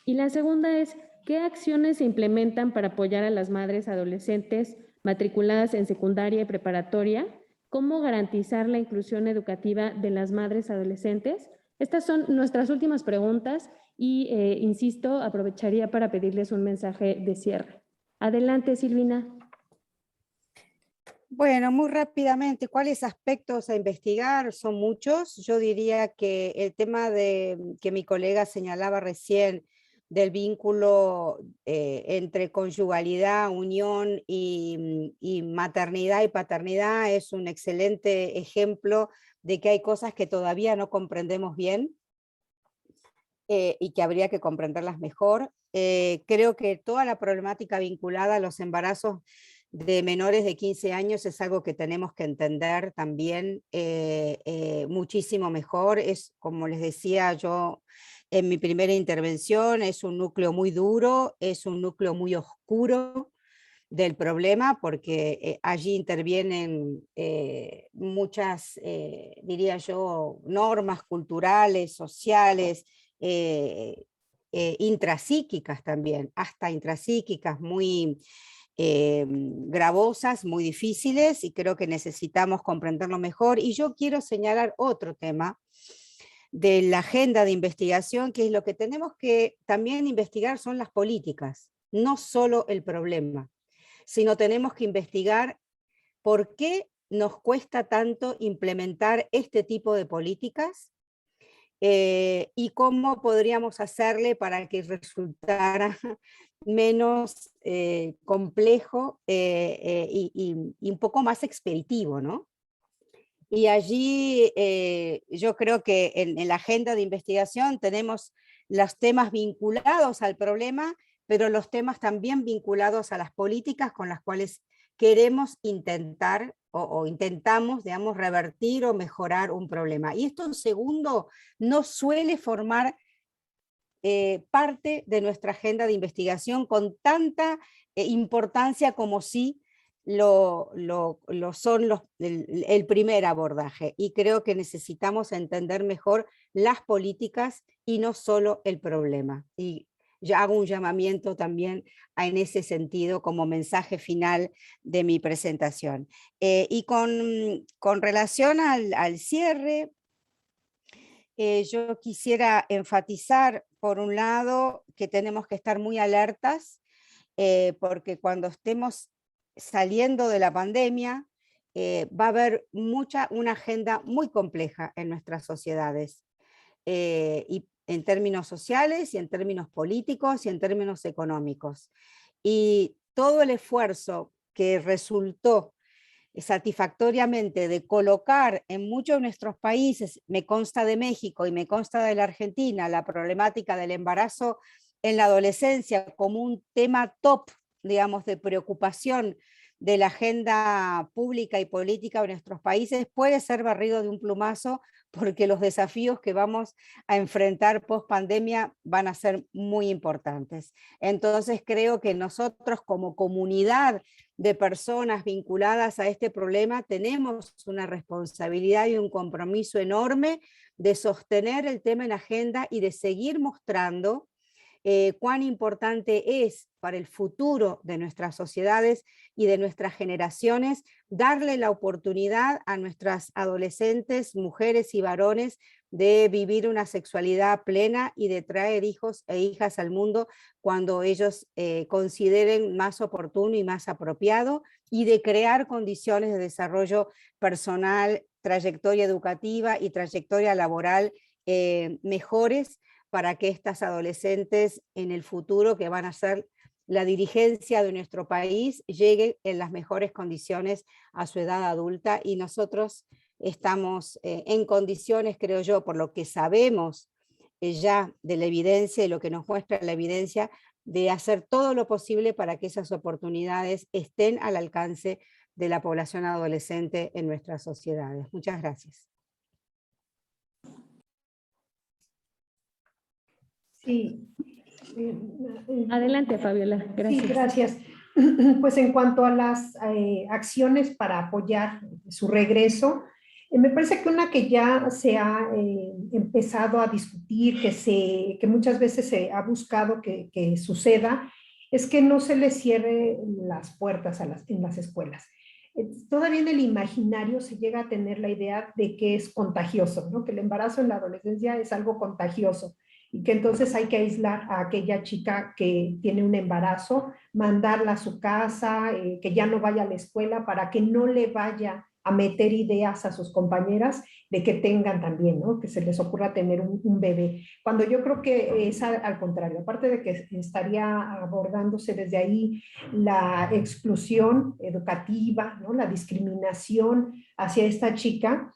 Y la segunda es, ¿qué acciones se implementan para apoyar a las madres adolescentes matriculadas en secundaria y preparatoria? ¿Cómo garantizar la inclusión educativa de las madres adolescentes? Estas son nuestras últimas preguntas y, insisto, aprovecharía para pedirles un mensaje de cierre. Adelante, Silvina. Bueno, muy rápidamente, ¿cuáles aspectos a investigar? Son muchos. Yo diría que el tema que mi colega señalaba recién del vínculo entre conyugalidad, unión y maternidad y paternidad es un excelente ejemplo de que hay cosas que todavía no comprendemos bien y que habría que comprenderlas mejor. Creo que toda la problemática vinculada a los embarazos de menores de 15 años es algo que tenemos que entender también muchísimo mejor. Es, como les decía yo en mi primera intervención, es un núcleo muy duro, es un núcleo muy oscuro del problema, porque allí intervienen muchas, diría yo, normas culturales, sociales, intrapsíquicas también, hasta intrapsíquicas muy gravosas, muy difíciles, y creo que necesitamos comprenderlo mejor. Y yo quiero señalar otro tema de la agenda de investigación, que es lo que tenemos que también investigar son las políticas, no solo el problema, sino tenemos que investigar por qué nos cuesta tanto implementar este tipo de políticas y cómo podríamos hacerle para que resultara menos complejo y un poco más expeditivo, ¿no? Y allí yo creo que en la agenda de investigación tenemos los temas vinculados al problema, pero los temas también vinculados a las políticas con las cuales queremos intentar o intentamos, digamos, revertir o mejorar un problema. Y esto, segundo, no suele formar parte de nuestra agenda de investigación con tanta importancia como sí lo son el primer abordaje. Y creo que necesitamos entender mejor las políticas y no solo el problema. Y ya hago un llamamiento también en ese sentido como mensaje final de mi presentación. Y con relación al cierre, yo quisiera enfatizar, por un lado, que tenemos que estar muy alertas, porque cuando estemos saliendo de la pandemia, va a haber una agenda muy compleja en nuestras sociedades, y en términos sociales, y en términos políticos, y en términos económicos. Y todo el esfuerzo que resultó satisfactoriamente de colocar en muchos de nuestros países, me consta de México y me consta de la Argentina, la problemática del embarazo en la adolescencia como un tema top, digamos, de preocupación de la agenda pública y política de nuestros países, puede ser barrido de un plumazo, porque los desafíos que vamos a enfrentar post pandemia van a ser muy importantes. Entonces creo que nosotros como comunidad de personas vinculadas a este problema tenemos una responsabilidad y un compromiso enorme de sostener el tema en agenda y de seguir mostrando cuán importante es para el futuro de nuestras sociedades y de nuestras generaciones darle la oportunidad a nuestras adolescentes, mujeres y varones de vivir una sexualidad plena y de traer hijos e hijas al mundo cuando ellos consideren más oportuno y más apropiado, y de crear condiciones de desarrollo personal, trayectoria educativa y trayectoria laboral mejores para que estas adolescentes en el futuro, que van a ser la dirigencia de nuestro país, lleguen en las mejores condiciones a su edad adulta. Y nosotros estamos en condiciones, creo yo, por lo que sabemos ya de la evidencia y lo que nos muestra la evidencia, de hacer todo lo posible para que esas oportunidades estén al alcance de la población adolescente en nuestras sociedades. Muchas gracias. Sí. Adelante, Fabiola. Gracias. Sí, gracias. Pues en cuanto a las acciones para apoyar su regreso, me parece que una que ya se ha empezado a discutir, que muchas veces se ha buscado que suceda, es que no se les cierre las puertas en las escuelas. Todavía en el imaginario se llega a tener la idea de que es contagioso, ¿no? Que el embarazo en la adolescencia es algo contagioso, y que entonces hay que aislar a aquella chica que tiene un embarazo, mandarla a su casa, que ya no vaya a la escuela, para que no le vaya a meter ideas a sus compañeras de que tengan también, ¿no? Que se les ocurra tener un bebé. Cuando yo creo que es al contrario, aparte de que estaría abordándose desde ahí la exclusión educativa, ¿no? La discriminación hacia esta chica.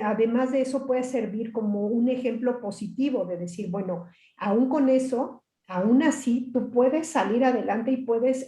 Además de eso, puede servir como un ejemplo positivo de decir, bueno, aún con eso, aún así, tú puedes salir adelante y puedes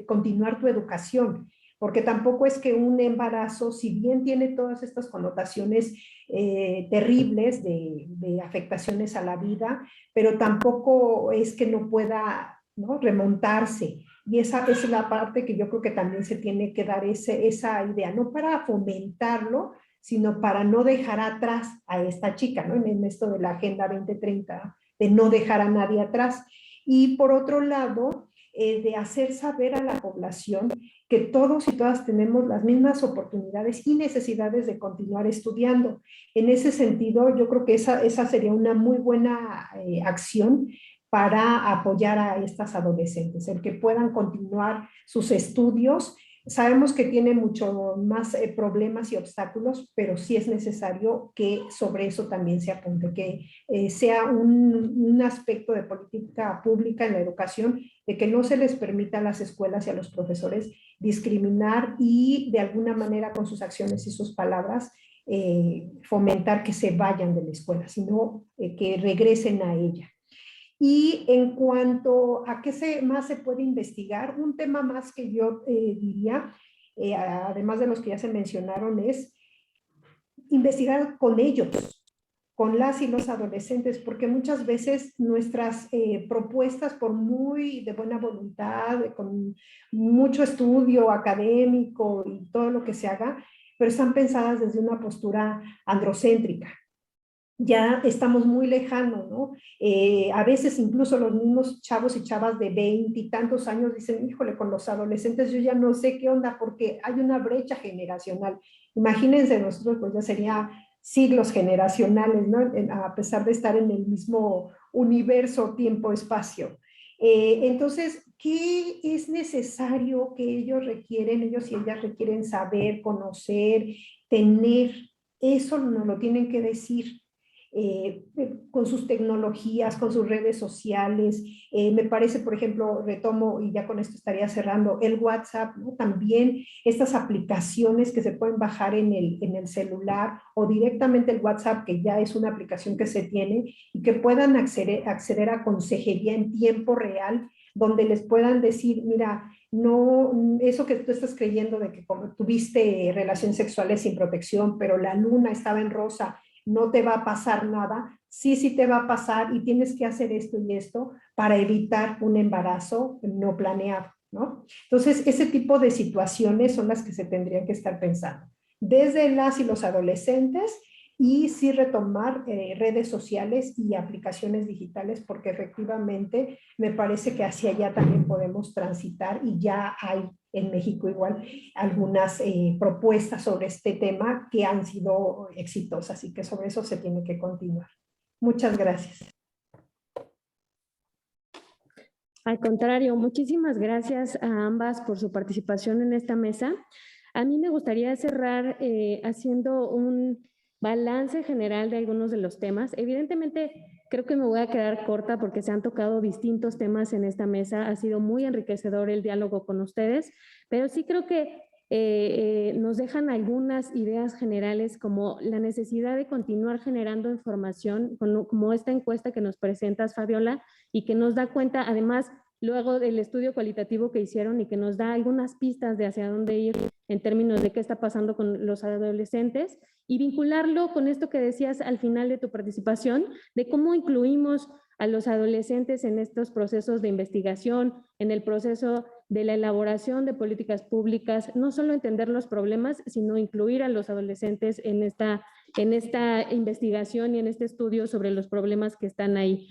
continuar tu educación, porque tampoco es que un embarazo, si bien tiene todas estas connotaciones terribles de afectaciones a la vida, pero tampoco es que no pueda, ¿no?, remontarse. Y esa es la parte que yo creo que también se tiene que dar esa idea, no para fomentarlo, sino para no dejar atrás a esta chica, ¿no? En esto de la Agenda 2030, de no dejar a nadie atrás. Y por otro lado, de hacer saber a la población que todos y todas tenemos las mismas oportunidades y necesidades de continuar estudiando. En ese sentido, yo creo que esa sería una muy buena acción para apoyar a estas adolescentes, el que puedan continuar sus estudios. Sabemos que tiene mucho más problemas y obstáculos, pero sí es necesario que sobre eso también se apunte, que sea un aspecto de política pública en la educación, de que no se les permita a las escuelas y a los profesores discriminar y de alguna manera con sus acciones y sus palabras fomentar que se vayan de la escuela, sino que regresen a ella. Y en cuanto a qué más se puede investigar, un tema más que yo diría, además de los que ya se mencionaron, es investigar con ellos, con las y los adolescentes, porque muchas veces nuestras propuestas, por muy de buena voluntad, con mucho estudio académico y todo lo que se haga, pero están pensadas desde una postura androcéntrica. Ya estamos muy lejanos, ¿no? A veces incluso los mismos chavos y chavas de 20 y tantos años dicen, híjole, con los adolescentes yo ya no sé qué onda, porque hay una brecha generacional. Imagínense, nosotros pues ya sería siglos generacionales, ¿no? A pesar de estar en el mismo universo, tiempo, espacio. Entonces, qué es necesario que ellos y ellas requieren saber, conocer, tener. Eso nos lo tienen que decir. Con sus tecnologías, con sus redes sociales. Me parece, por ejemplo, retomo y ya con esto estaría cerrando, el WhatsApp, ¿no? También estas aplicaciones que se pueden bajar en el celular o directamente el WhatsApp, que ya es una aplicación que se tiene y que puedan acceder a consejería en tiempo real, donde les puedan decir, mira, no, eso que tú estás creyendo de que como tuviste relaciones sexuales sin protección, pero la luna estaba en rosa, no te va a pasar nada, sí te va a pasar y tienes que hacer esto y esto para evitar un embarazo no planeado, ¿no? Entonces, ese tipo de situaciones son las que se tendrían que estar pensando, desde las y los adolescentes, y sí retomar redes sociales y aplicaciones digitales, porque efectivamente me parece que hacia allá también podemos transitar y ya hay en México igual algunas propuestas sobre este tema que han sido exitosas y que sobre eso se tiene que continuar. Muchas gracias. Al contrario, muchísimas gracias a ambas por su participación en esta mesa. A mí me gustaría cerrar haciendo un balance general de algunos de los temas. Evidentemente, creo que me voy a quedar corta porque se han tocado distintos temas en esta mesa. Ha sido muy enriquecedor el diálogo con ustedes, pero sí creo que nos dejan algunas ideas generales como la necesidad de continuar generando información, como esta encuesta que nos presentas, Fabiola, y que nos da cuenta, además, luego del estudio cualitativo que hicieron y que nos da algunas pistas de hacia dónde ir en términos de qué está pasando con los adolescentes, y vincularlo con esto que decías al final de tu participación, de cómo incluimos a los adolescentes en estos procesos de investigación, en el proceso de la elaboración de políticas públicas, no solo entender los problemas, sino incluir a los adolescentes en esta investigación y en este estudio sobre los problemas que están ahí.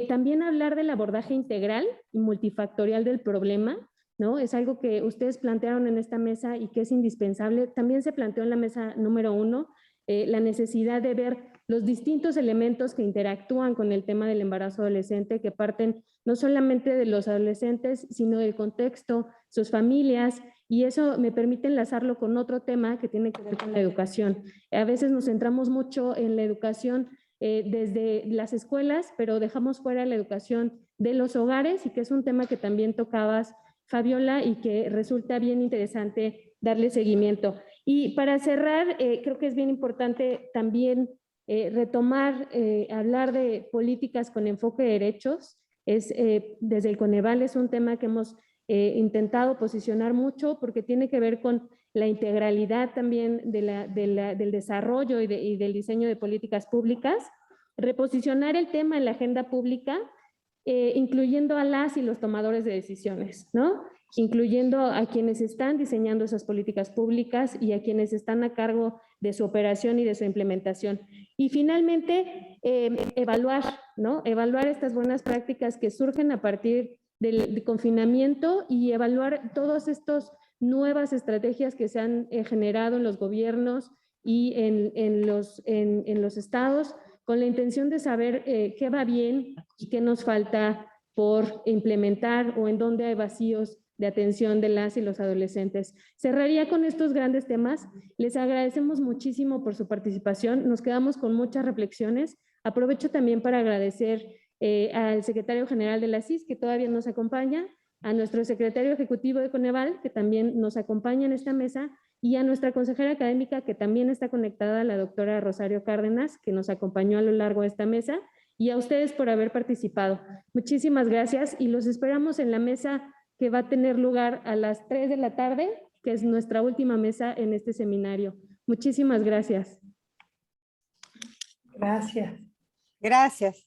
También hablar del abordaje integral y multifactorial del problema, ¿no? Es algo que ustedes plantearon en esta mesa y que es indispensable. También se planteó en la mesa número 1 la necesidad de ver los distintos elementos que interactúan con el tema del embarazo adolescente, que parten no solamente de los adolescentes, sino del contexto, sus familias, y eso me permite enlazarlo con otro tema que tiene que ver con la educación. A veces nos centramos mucho en la educación desde las escuelas, pero dejamos fuera la educación de los hogares, y que es un tema que también tocabas, Fabiola, y que resulta bien interesante darle seguimiento. Y para cerrar, creo que es bien importante también retomar, hablar de políticas con enfoque de derechos. Desde el Coneval es un tema que hemos intentado posicionar mucho porque tiene que ver con la integralidad también del desarrollo y del diseño de políticas públicas, reposicionar el tema en la agenda pública, incluyendo a las y los tomadores de decisiones, ¿no? Incluyendo a quienes están diseñando esas políticas públicas y a quienes están a cargo de su operación y de su implementación. Y finalmente, evaluar, ¿no? Evaluar estas buenas prácticas que surgen a partir del confinamiento y evaluar todas estas nuevas estrategias que se han generado en los gobiernos y en los estados, con la intención de saber qué va bien y qué nos falta por implementar o en dónde hay vacíos de atención de las y los adolescentes. Cerraría con estos grandes temas. Les agradecemos muchísimo por su participación. Nos quedamos con muchas reflexiones. Aprovecho también para agradecer al secretario general de la CIS, que todavía nos acompaña, a nuestro secretario ejecutivo de Coneval, que también nos acompaña en esta mesa, y a nuestra consejera académica, que también está conectada, la doctora Rosario Cárdenas, que nos acompañó a lo largo de esta mesa, y a ustedes por haber participado. Muchísimas gracias y los esperamos en la mesa que va a tener lugar a las 3 de la tarde, que es nuestra última mesa en este seminario. Muchísimas gracias. Gracias. Gracias.